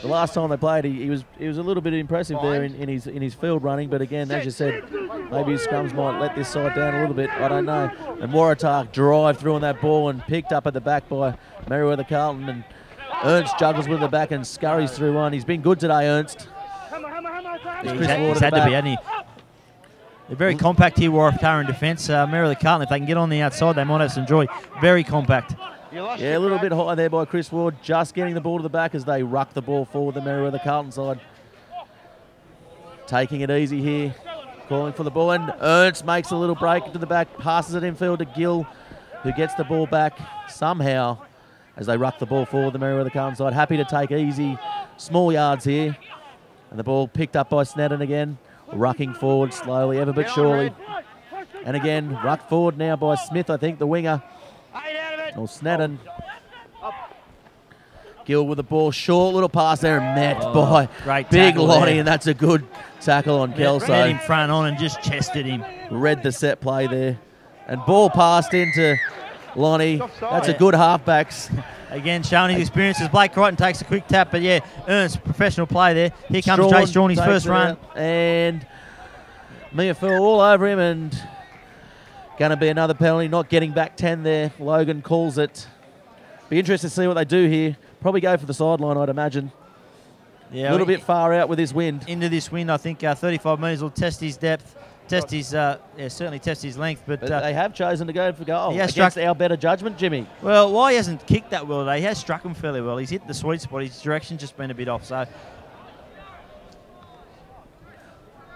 The last time they played, he was a little bit impressive there in his field running, but again, as you said, maybe his scrums might let this side down a little bit. I don't know. And Waratah drive through on that ball and picked up at the back by Merewether Carlton, and Ernst juggles with the back and scurries through one. He's been good today, Ernst. He's had to be, hasn't he? They're very compact here, Waratah in defence. Merewether Carlton, if they can get on the outside, they might have some joy. Very compact. Yeah, a little bit high there by Chris Ward, just getting the ball to the back as they ruck the ball forward the Merewether Carlton side. Taking it easy here, calling for the ball, and Ernst makes a little break into the back, passes it infield to Gill, who gets the ball back somehow as they ruck the ball forward the Merewether Carlton side. Happy to take easy, small yards here. And the ball picked up by Snedden again, rucking forward slowly, ever but surely. And again, rucked forward now by Smith, I think, the winger. Or Snedden. Gill with the ball, short little pass there, and met by big Lonnie, and that's a good tackle on Kelso. Met him front on and just chested him. Read the set play there. And ball passed into Lonnie. That's a good halfbacks. Again, showing his experience as Blake Crichton takes a quick tap, but yeah, earns professional play there. Here comes Jay Strawn, his first run. And Mia fell all over him, and going to be another penalty, not getting back 10 there. Logan calls it. Be interested to see what they do here. Probably go for the sideline, I'd imagine. Yeah, a little bit far out with his wind. Into this wind, I think 35 metres will test his depth, test his, certainly test his length. But they have chosen to go for goal against our better judgment, Jimmy. Well, why he hasn't kicked that well today? He has struck him fairly well. He's hit the sweet spot. His direction's just been a bit off. So,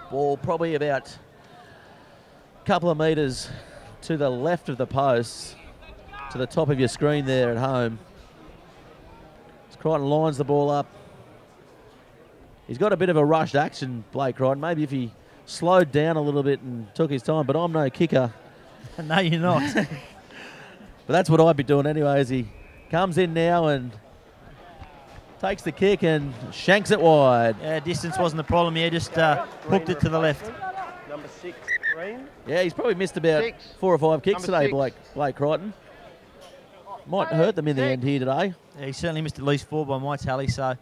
ball probably about a couple of metres to the left of the post, to the top of your screen there at home. Crichton lines the ball up. He's got a bit of a rushed action, Blake Crichton. Maybe if he slowed down a little bit and took his time, but I'm no kicker. No, you're not. But that's what I'd be doing anyway, as he comes in now and takes the kick and shanks it wide. Yeah, distance wasn't the problem here, just hooked it to the left. Number 6, Green. Yeah, he's probably missed about 4 or 5 kicks today, Blake Crichton. Might hurt them in the end here today. Yeah, he certainly missed at least 4 by my tally, so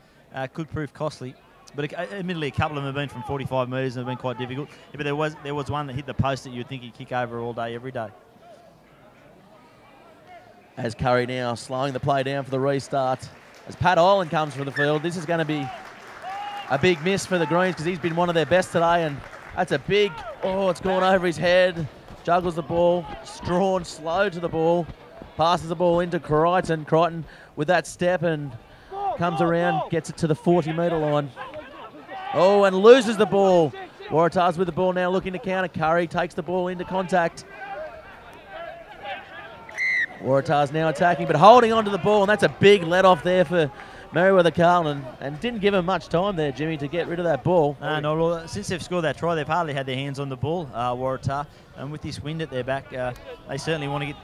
could prove costly. But admittedly, a couple of them have been from 45 metres and have been quite difficult. Yeah, but there was one that hit the post that you'd think he'd kick over all day, every day. As Curry now slowing the play down for the restart. As Pat Ireland comes from the field, this is going to be a big miss for the Greens because he's been one of their best today. And that's a big, it's gone over his head. Juggles the ball, Strawn slow to the ball. Passes the ball into Crichton. Crichton with that step and comes around, gets it to the 40-metre line. Oh, and loses the ball. Waratah's with the ball now, looking to counter. Curry takes the ball into contact. Waratah's now attacking, but holding on to the ball, and that's a big let-off there for Merewether Carlton, and didn't give him much time there, Jimmy, to get rid of that ball. No, since they've scored that try, they've hardly had their hands on the ball, Waratah, and with this wind at their back, they certainly want to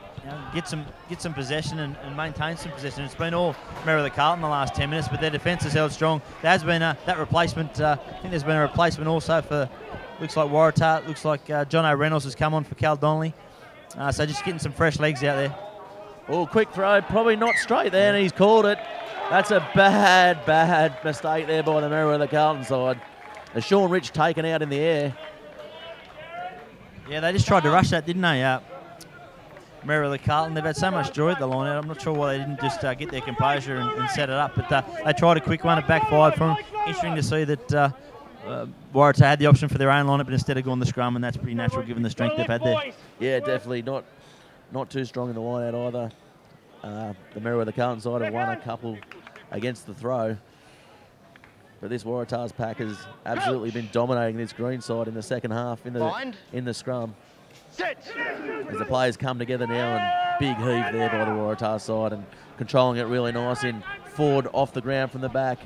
get some possession and maintain some possession. It's been all Merewether Carlton the last 10 minutes, but their defence has held strong. There has been that replacement. I think there's been a replacement also for, looks like Waratah. Looks like John O'Reynolds has come on for Cal Donnelly. So just getting some fresh legs out there. Oh, quick throw, probably not straight there, and he's called it. That's a bad mistake there by the Merewether Carlton side. A Sean Rich taken out in the air. Yeah, they just tried to rush that, didn't they? Merewether Carlton, they've had so mumuch joy at the line out. I'm not sure why they didn't just get their composure and set it up, but they tried a quick one, it backfired for them. Interesting to see that Waratah had the option for their own lineup, but instead of going the scrum, and that's pretty natural given the strength they've had there. Yeah, definitely not too strong in the line out either. The Merewether Carlton side have won a couple against the throw. But this Waratah's pack has absolutely been dominating this green side in the second half in the scrum. As the players come together now, and big heave there by the Waratah side and controlling it really nice in forward off the ground from the back.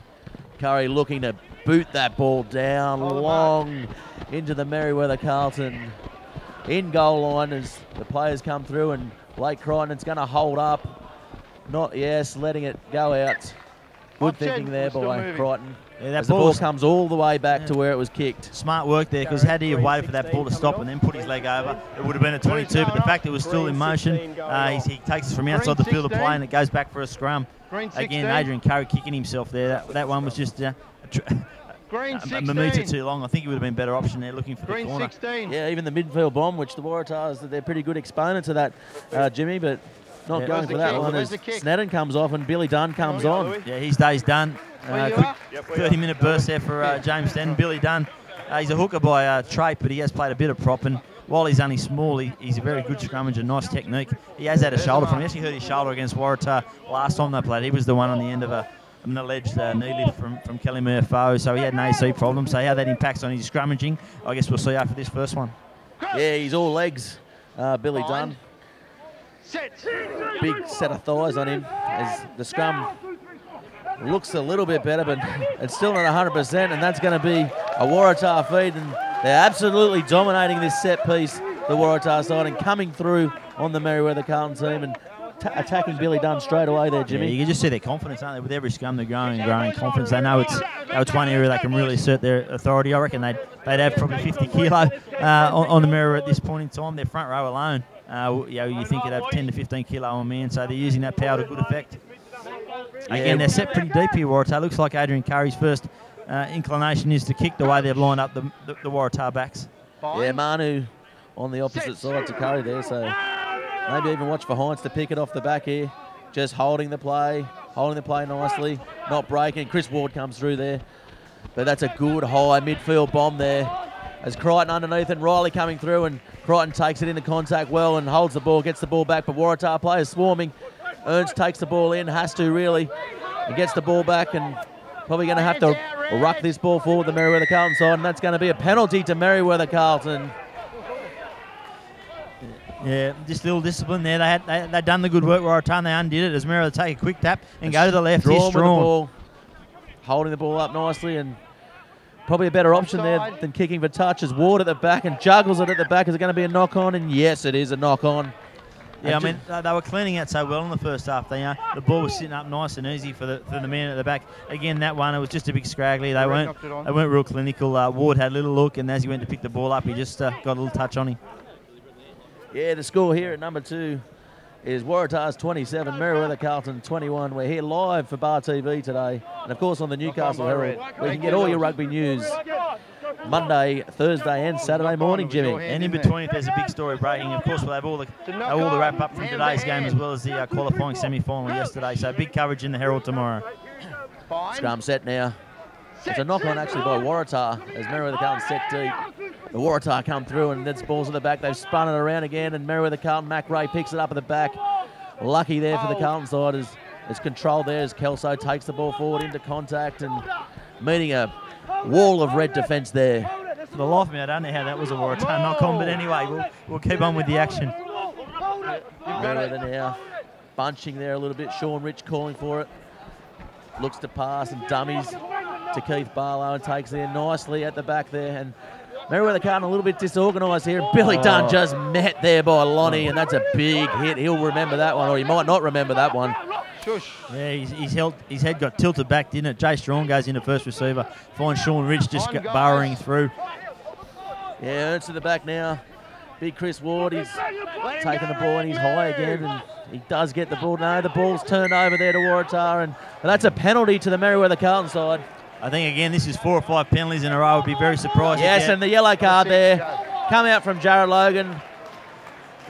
Curry looking to boot that ball down long into the Merewether Carlton in goal line as the players come through, and Blake Crichton is going to hold up. Letting it go out. Good thinking there by Crichton. Yeah, that the ball comes all the way back to where it was kicked. Smart work there, because had he have waited for that ball to stop and then put his leg over, it would have been a 22, but the fact it was still in motion, he takes it from outside the field of play and it goes back for a scrum. Again, Adrian Curry kicking himself there. That one was just a metre too long. I think it would have been a better option there looking for the corner. Yeah, even the midfield bomb, which the Waratahs, they're pretty good exponents of that, Jimmy, but not going for that one as Snedden comes off and Billy Dunn comes on. Yeah, his day's done. Quick 30-minute burst there for James Snedden. Billy Dunn, he's a hooker by trait, but he has played a bit of prop, and while he's only small, he's a very good scrummager, nice technique. He has had a shoulder from him. He actually hurt his shoulder against Waratah last time they played. He was the one on the end of an alleged knee lift from Kelly Murphy, so he had an AC problem. So how that impacts on his scrummaging, I guess we'll see after this first one. Yeah, he's all legs, Billy Dunn. Big set of thighs on him as the scrum looks a little bit better, but it's still not 100%, and that's going to be a Waratah feed, and they're absolutely dominating this set piece, the Waratah side, and coming through on the Merewether Carlton team and attacking Billy Dunn straight away there, Jimmy. Yeah, you can just see their confidence, aren't they? With every scrum, they're growing and growing confidence. They know it's one area they can really assert their authority. I reckon they'd have probably 50 kilo on the Merewether at this point in time. Their front row alone, you think it'd have 10 to 15 kilo on man, so they're using that power to good effect. Again, they're set pretty deep here, Waratah. Looks like Adrian Curry's first inclination is to kick the way they've lined up the Waratah backs. Yeah, Manu on the opposite side to Curry there, so maybe even watch for Hines to pick it off the back here. Just holding the play nicely, not breaking. Chris Ward comes through there. But that's a good high midfield bomb there. As Crichton underneath and Riley coming through, and Crichton takes it into contact well and holds the ball, gets the ball back, but Waratah players swarming. Ernst takes the ball in, has to really, and gets the ball back, and probably going to have to ruck this ball forward the Merewether Carlton side, and that's going to be a penalty to Merewether Carlton. Yeah, just a little discipline there. They'd done the good work Waratah, and they undid it as Merewether take a quick tap and go to the left. He's strong. Holding the ball up nicely, and probably a better option there than kicking for touch as Ward at the back and juggles it at the back. Is it going to be a knock-on? And yes, it is a knock-on. Yeah, I mean, they were cleaning out so well in the first half. The ball was sitting up nice and easy for the man at the back. Again, that one, it was just a big scraggly. They weren't real clinical. Ward had a little look, and as he went to pick the ball up, he just got a little touch on him. Yeah, the score here at number 2 is Waratah's 27, Merewether Carlton 21. We're here live for Bar TV today, and of course on the Newcastle Herald, where you can get all your rugby news Monday, Thursday and Saturday morning, Jimmy. And in between, if there's a big story breaking, of course we'll have all the wrap-up from today's game as well as the qualifying semi-final yesterday. So big coverage in the Herald tomorrow. Scrum set now. It's a knock-on actually by Waratah as Merewether Carlton set deep. The Waratah come through and that's balls at the back. They've spun it around again and Merewether Carlton, Mac Ray picks it up at the back. Lucky there for the Carlton side as it's controlled there as Kelso takes the ball forward into contact and meeting a wall of red defence there. For the life of me, I don't know how that was a Waratah knock-on, but anyway, we'll keep on with the action. Merewether now bunching there a little bit. Sean Rich calling for it. Looks to pass and dummies to Keith Barlow and takes there nicely at the back there. And Merewether Carlton a little bit disorganised here. Billy Dunn just met there by Lonnie, and that's a big hit. He'll remember that one, or he might not remember that one. Yeah, his head got tilted back, didn't it? Jay Strong goes into first receiver. Finds Sean Rich just burrowing through. Yeah, Ernst to the back now. Big Chris Ward, he's taking the ball and he's high again, and he does get the ball. No, the ball's turned over there to Waratah, and that's a penalty to the Merewether Carlton side. I think, again, this is 4 or 5 penalties in a row. I would be very surprised. Yes, and the yellow card there. Come out from Jared Logan.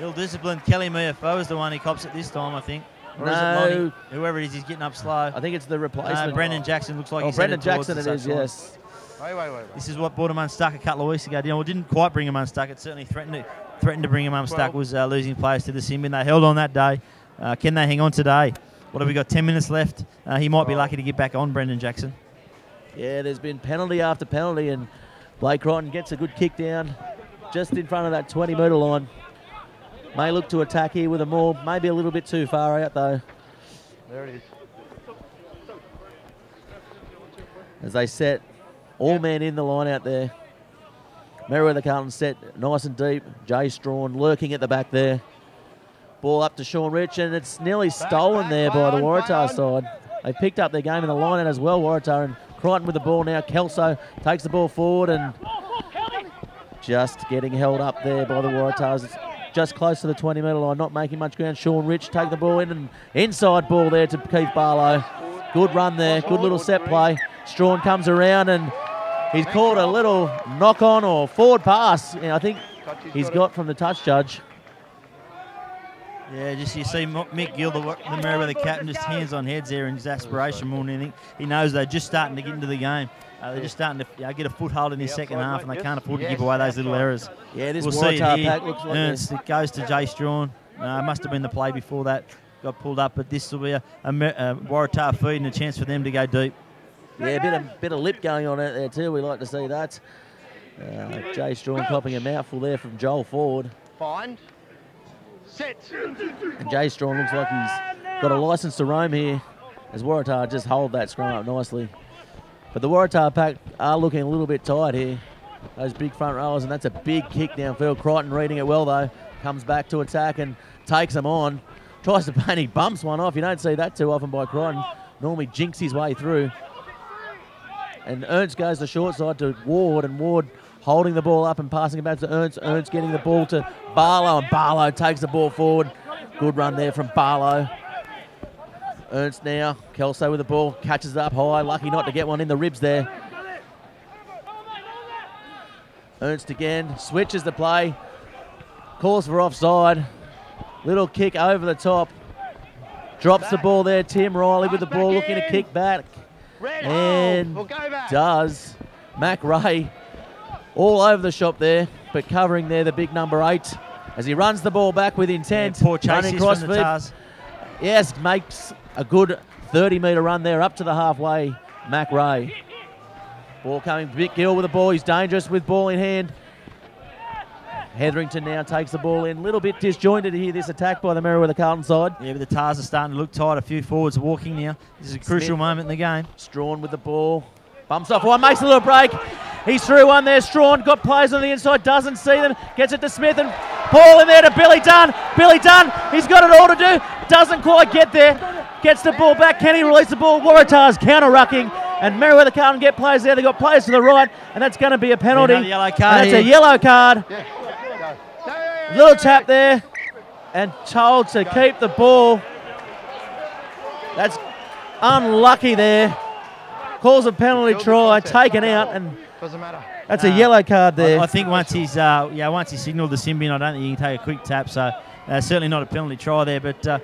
Ill-disciplined Kelly Meafo is the one he cops it this time, I think. Or no. Is it Lonnie? Whoever it is, he's getting up slow. I think it's the replacement. Brendan Jackson looks like he's Brendan Jackson it is, yes. Wait. This is what brought him unstuck a couple of weeks ago. Well, didn't quite bring him unstuck. It certainly threatened to bring him unstuck, was losing players to the sim, and they held on that day. Can they hang on today? What have we got, 10 minutes left? He might be lucky to get back on, Brendan Jackson. Yeah, there's been penalty after penalty, and Blake Crichton gets a good kick down just in front of that 20-metre line. May look to attack here with a maul, maybe a little bit too far out though. There it is. As they set all men in the line out there. Merewether Carlton set nice and deep. Jay Strawn lurking at the back there. Ball up to Sean Rich, and it's nearly stolen there by the Waratah side. They picked up their game in the line out as well, Waratah, and Crichton with the ball now. Kelso takes the ball forward and just getting held up there by the Waratahs. It's just close to the 20-metre line, not making much ground. Sean Rich take the ball in, and inside ball there to Keith Barlow. Good run there, good little set play. Strawn comes around and he's called a little knock-on or forward pass. I think he's got from the touch judge. Yeah, just you see Mick Gill, the Merryweather captain, just hands on heads there in his aspiration more than anything. He knows they're just starting to get into the game. They're just starting to get a foothold in the second half, and they can't afford to give away those little errors. Yeah, this we'll Waratah pack looks like Ernst, it goes to Jay Strawn. It must have been the play before that got pulled up, but this will be a Waratah feed and a chance for them to go deep. Yeah, a bit of lip going on out there too. We like to see that. Jay Strawn copping a mouthful there from Joel Ford. Find. Set. And Jay Strawn looks like he's got a licence to roam here as Waratah just hold that scrum up nicely. But the Waratah pack are looking a little bit tight here. Those big front rowers, and that's a big kick downfield. Crichton reading it well though. Comes back to attack and takes them on. Tries to paint, he bumps one off. You don't see that too often by Crichton. Normally jinks his way through. And Ernst goes the short side to Ward, and Ward holding the ball up and passing it back to Ernst. Ernst getting the ball to Barlow, and Barlow takes the ball forward. Good run there from Barlow. Ernst now, Kelso with the ball, catches it up high, lucky not to get one in the ribs there. Ernst again, switches the play, calls for offside. Little kick over the top. Drops the ball there, Tim Riley with the ball, looking to kick back. And does. Mac Ray all over the shop there, but covering there the big number 8 as he runs the ball back with intent. Yeah, poor chase from the Tars. Yes, makes a good 30-metre run there up to the halfway, Mac Ray. Ball coming, Vic Gill with the ball. He's dangerous with ball in hand. Hetherington now takes the ball in. A little bit disjointed here, this attack by the Merewether Carlton side. Yeah, but the Tars are starting to look tight. A few forwards are walking now. This is a crucial moment in the game. Strawn with the ball. Bumps off one, makes a little break. He's through one there. Strawn got players on the inside, doesn't see them. Gets it to Smith and Paul in there to Billy Dunn. Billy Dunn, he's got it all to do. Doesn't quite get there. Gets the ball back. Can he release the ball? Waratah's counter-rucking. And Merewether Carlton get players there. They've got players to the right, and that's going to be a penalty. Another yellow card. And that's a yellow card. Little tap there, and told to keep the ball. That's unlucky there. Calls a penalty try, taken out, and that's a yellow card there. I think once he's signalled the sin bin, I don't think he can take a quick tap. So certainly not a penalty try there, but.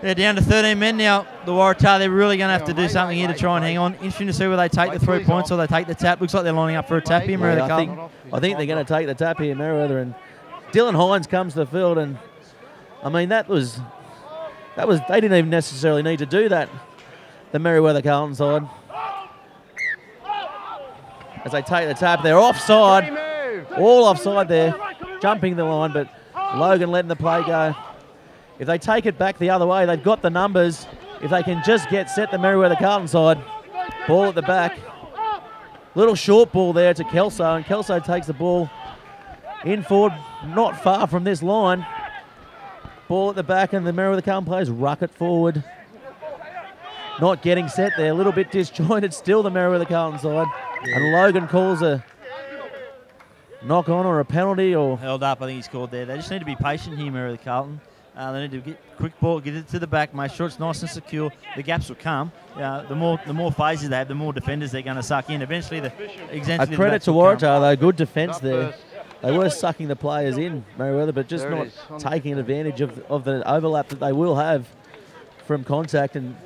They're down to 13 men now. The Waratah, they're really going to have to do something here to try and hang on. Interesting to see whether they take the 3 points or they take the tap. Looks like they're lining up for a tap here, Merewether Carlton. I think they're going to take the tap here, Merewether. And Dylan Hines comes to the field, and I mean that was they didn't even necessarily need to do that. The Merewether Carlton side, as they take the tap, they're offside, all offside there, jumping the line, but Logan letting the play go. If they take it back the other way, they've got the numbers. If they can just get set the Merewether Carlton side, ball at the back. Little short ball there to Kelso, and Kelso takes the ball in forward, not far from this line. Ball at the back, and the Merewether Carlton players ruck it forward. Not getting set there, a little bit disjointed, still the Merewether Carlton side. And Logan calls a knock on or a penalty or... Held up, I think he's called there. They just need to be patient here, Merewether Carlton. They need to get quick ball, get it to the back, make sure it's nice and secure. The gaps will come. The more phases they have, the more defenders they're going to suck in. Eventually, a credit to Waratah, though. Good defence there. They were sucking the players in, Merewether, but just not taking advantage of the overlap that they will have from contact. And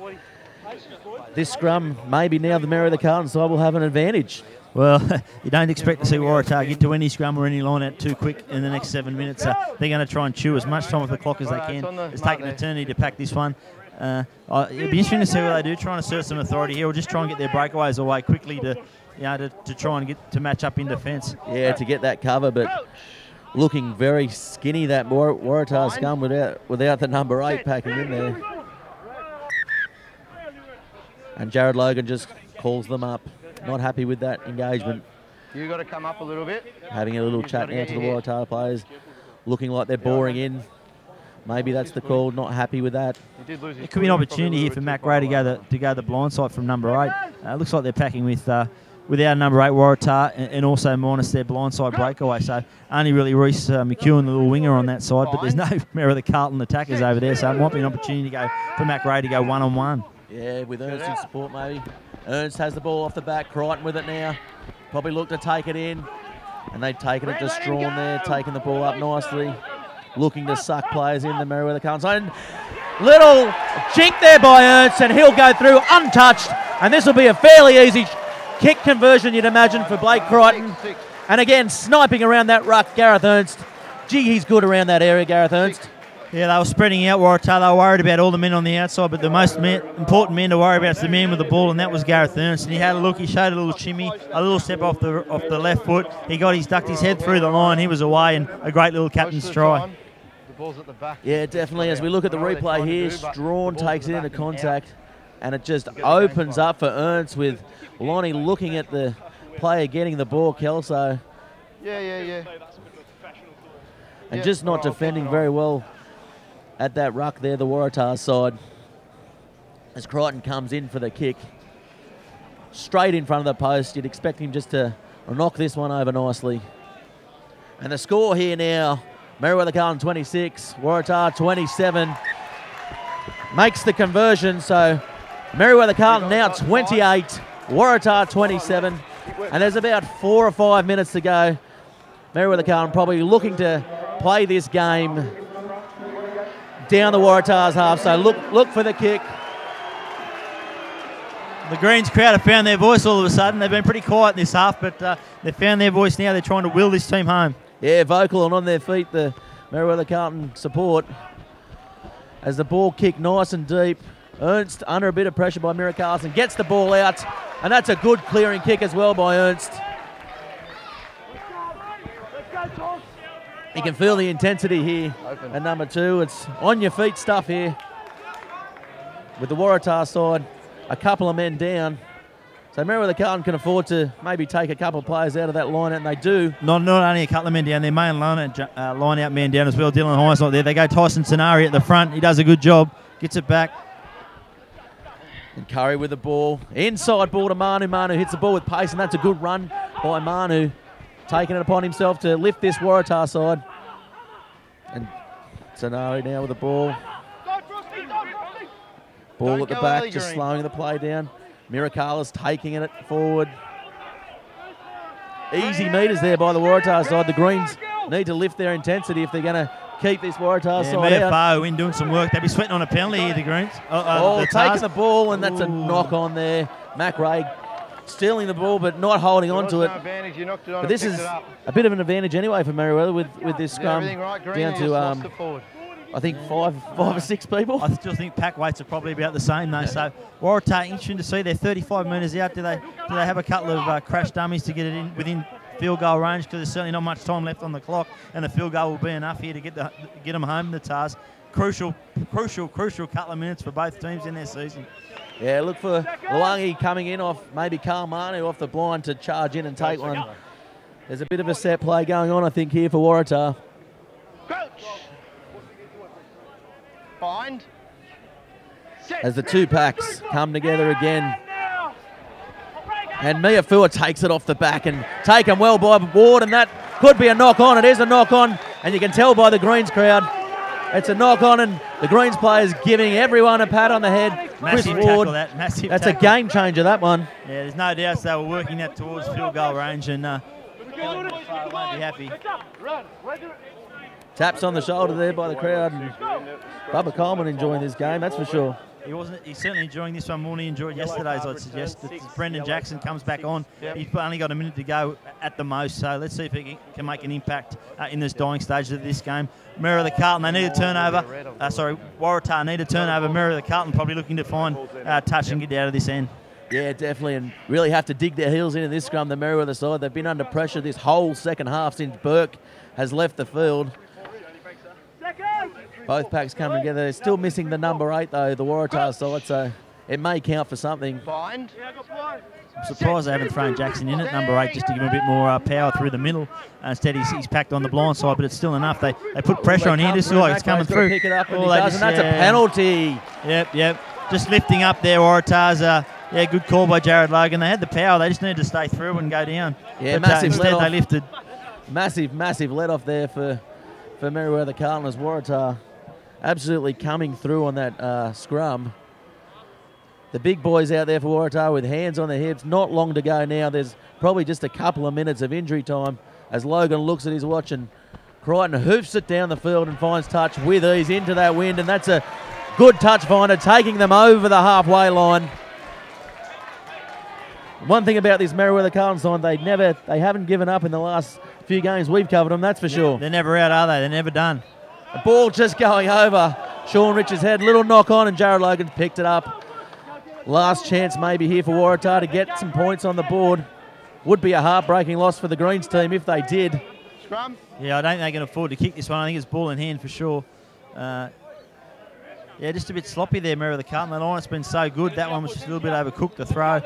this scrum, maybe now the Merewether Carlton side will have an advantage. Well, you don't expect to see Waratah get to any scrum or any line out too quick in the next 7 minutes. They're going to try and chew as much time off the clock as they can. It's taken an eternity to pack this one. It'll be interesting to see what they do, trying to assert some authority here, or just try and get their breakaways away quickly to try and get to match up in defence. Yeah, to get that cover, but looking very skinny, that Waratah scum without the number 8 packing in there. And Jared Logan just calls them up. Not happy with that engagement. You got to come up a little bit. Having a little chat now to the Waratah players, looking like they're boring in. Maybe that's the call. Not happy with that. It could be an opportunity here for Mac Ray to go the blind side from number 8. Looks like they're packing with our number 8 Waratah and also minus their blindside breakaway. So only really Reece McEwen, the little winger on that side, but there's no Merewether Carlton attackers over there. So it might be an opportunity for Mac Ray to go one-on-one. Yeah, with Ernst in support maybe. Ernst has the ball off the back, Crichton with it now. Probably look to take it in. And they've taken it to Strawn there, taking the ball up nicely. Looking to suck players in the Merewether Carlton side. Little chink there by Ernst, and he'll go through untouched. And this will be a fairly easy kick conversion, you'd imagine, for Blake Crichton. And again, sniping around that ruck, Gareth Ernst. Gee, he's good around that area, Gareth Ernst. Yeah, they were spreading out Waratah. They were worried about all the men on the outside, but the most important man to worry about is the man with the ball, and that was Gareth Ernst. And he had a look. He showed a little shimmy, a little step off the left foot. He ducked his head through the line. He was away, and a great little captain's try. The ball's at the back. Yeah, definitely. As we look at the replay here, Strawn takes it into contact. and it just opens up for Ernst with Lonnie looking at the player getting the ball, Kelso. Yeah. And just not defending very well at that ruck there, the Waratah side. As Crichton comes in for the kick. Straight in front of the post. You'd expect him just to knock this one over nicely. And the score here now, Merewether Carlton 26, Waratah 27. Makes the conversion, so Merewether Carlton now 28, Waratah 27. And there's about 4 or 5 minutes to go. Merewether Carlton probably looking to play this game down the Waratah's half, so look for the kick. The Greens crowd have found their voice all of a sudden. They've been pretty quiet in this half, but they've found their voice now. They're trying to will this team home. Yeah, vocal and on their feet, the Merewether Carlton support. As the ball kicked nice and deep. Ernst under a bit of pressure by Merewether Carlton, gets the ball out, and that's a good clearing kick as well by Ernst. You can feel the intensity here at number 2. It's on your feet stuff here. With the Waratah side, a couple of men down. So Merewether Carlton can afford to maybe take a couple of players out of that line, and they do. Not only a couple of men down, their main line-out man down as well. Dylan Hines not there. They go Tyson Tenari at the front. He does a good job. Gets it back. And Curry with the ball. Inside ball to Manu. Manu hits the ball with pace, and that's a good run by Manu. Taking it upon himself to lift this Waratah side. And Tenari now with the ball. Ball at the back, just slowing the play down. Miracala's taking it forward. Easy meters there by the Waratah side. The Greens need to lift their intensity if they're going to keep this Waratah side out. Bow in doing some work. They'll be sweating on a penalty here, the Greens. Taking the ball, and that's a knock on there. Mac Ray stealing the ball but not holding on to it. But this is a bit of an advantage anyway for Merewether with this scrum down to I think five or six people. I still think pack weights are probably about the same though. So Waratah, interesting to see. They're 35 metres out. Do they have a couple of crash dummies to get it in within field goal range? Because there's certainly not much time left on the clock, and the field goal will be enough here to get them home. The Tars, crucial couple of minutes for both teams in their season. Yeah, look for Luangi coming in off maybe Karl Manu off the blind to charge in and take one. There's a bit of a set play going on, I think, here for Waratah. As the two packs come together again. And Miafua takes it off the back and taken well by Ward, and that could be a knock on. It is a knock on, and you can tell by the Greens crowd. It's a knock on, and the Greens players giving everyone a pat on the head. Massive Chris Ward, tackle, massive that's tackle. A game changer, that one. Yeah, there's no doubt they were working that towards field goal range, and won't be happy. Taps on the shoulder there by the crowd, and Bubba Coleman enjoying this game, that's for sure. He's certainly enjoying this one more than he enjoyed yesterday's, I'd suggest. Brendan Jackson comes back on. He's only got a minute to go at the most, so let's see if he can make an impact in this dying stage of this game. Merewether Carlton, they need a turnover. Waratah need a turnover. Merewether Carlton probably looking to find a touch and get out of this end. Yeah, definitely, and really have to dig their heels in this scrum, the Merewether side. They've been under pressure this whole second half since Burke has left the field. Both packs come together. They're still missing the number 8, though, the Waratah side, so it may count for something. I'm surprised they haven't thrown Jackson in at number 8 just to give him a bit more power through the middle. Instead, he's packed on the blind side, but it's still enough. They put pressure on here. Just like it's coming through. Pick it up, and that's a penalty. Yep. Just lifting up there, Waratah's. Good call by Jared Logan. They had the power. They just needed to stay through and go down. Yeah, but, massive instead, they lifted. Massive let-off there for Merewether Carlton as Waratah absolutely coming through on that scrum. The big boys out there for Waratah with hands on their hips. Not long to go now. There's probably just a couple of minutes of injury time as Logan looks at his watch, and Crichton hoofs it down the field and finds touch with ease into that wind, and that's a good touch finder, taking them over the halfway line. One thing about this Merewether Carlton side, they haven't given up in the last few games we've covered them, that's for sure. They're never out, are they? They're never done. The ball just going over Sean Richards' head. Little knock on, and Jared Logan's picked it up. Last chance maybe here for Waratah to get some points on the board. Would be a heartbreaking loss for the Greens team if they did. Scrum. Yeah, I don't think they can afford to kick this one. I think it's ball in hand for sure. Yeah, just a bit sloppy there, Merewether Carlton. That line's been so good. That one was just a little bit overcooked to throw.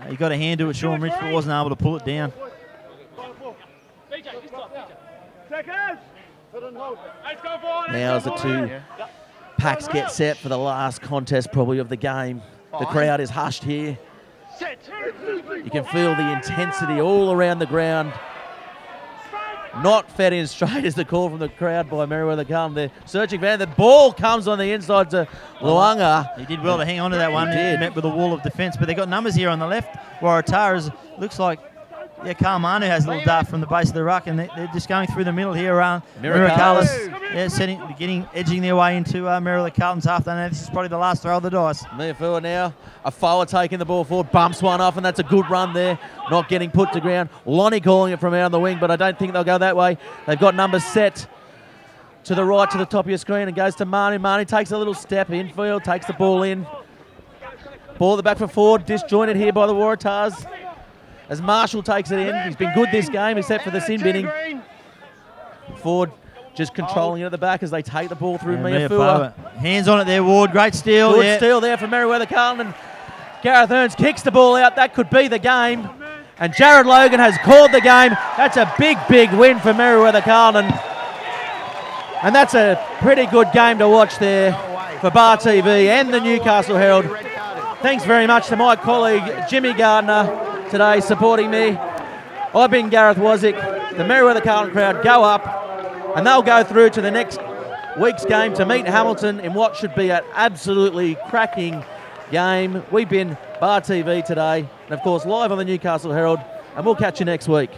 He got a hand to it, Sean Rich, but wasn't able to pull it down. Now as the two packs get set for the last contest probably of the game. The crowd is hushed here. You can feel the intensity all around the ground. Not fed in straight is the call from the crowd by Merewether Carlton. They're searching for the ball comes on the inside to Luanga. He did well to hang on to that one. He met with a wall of defence, but they've got numbers here on the left. Waratah looks like, yeah, Carmanu has a little dart from the base of the ruck, and they're just going through the middle here. Miracalis, edging their way into Merewether Carlton's half. Now this is probably the last throw of the dice. Merewether now, a forward taking the ball forward, bumps one off, and that's a good run there. Not getting put to ground. Lonnie calling it from out on the wing, but I don't think they'll go that way. They've got numbers set to the right, to the top of your screen, and goes to Marnie. Marnie takes a little step infield, takes the ball in. Ball at the back for Ford, disjointed here by the Waratahs. As Marshall takes it in, he's been good this game except for the sin binning. Ford just controlling it at the back as they take the ball through Merewether. Hands on it there, Ward. Great steal. Good steal there from Merewether Carlton. Gareth Earns kicks the ball out. That could be the game. And Jared Logan has called the game. That's a big, big win for Merewether Carlton. And that's a pretty good game to watch there for Bar TV and the Newcastle Herald. Thanks very much to my colleague Jimmy Gardner today supporting me. I've been Gareth Wozick. The Merewether Carlton crowd go up and they'll go through to the next week's game to meet Hamilton in what should be an absolutely cracking game. We've been Bar TV today and of course live on the Newcastle Herald, and we'll catch you next week.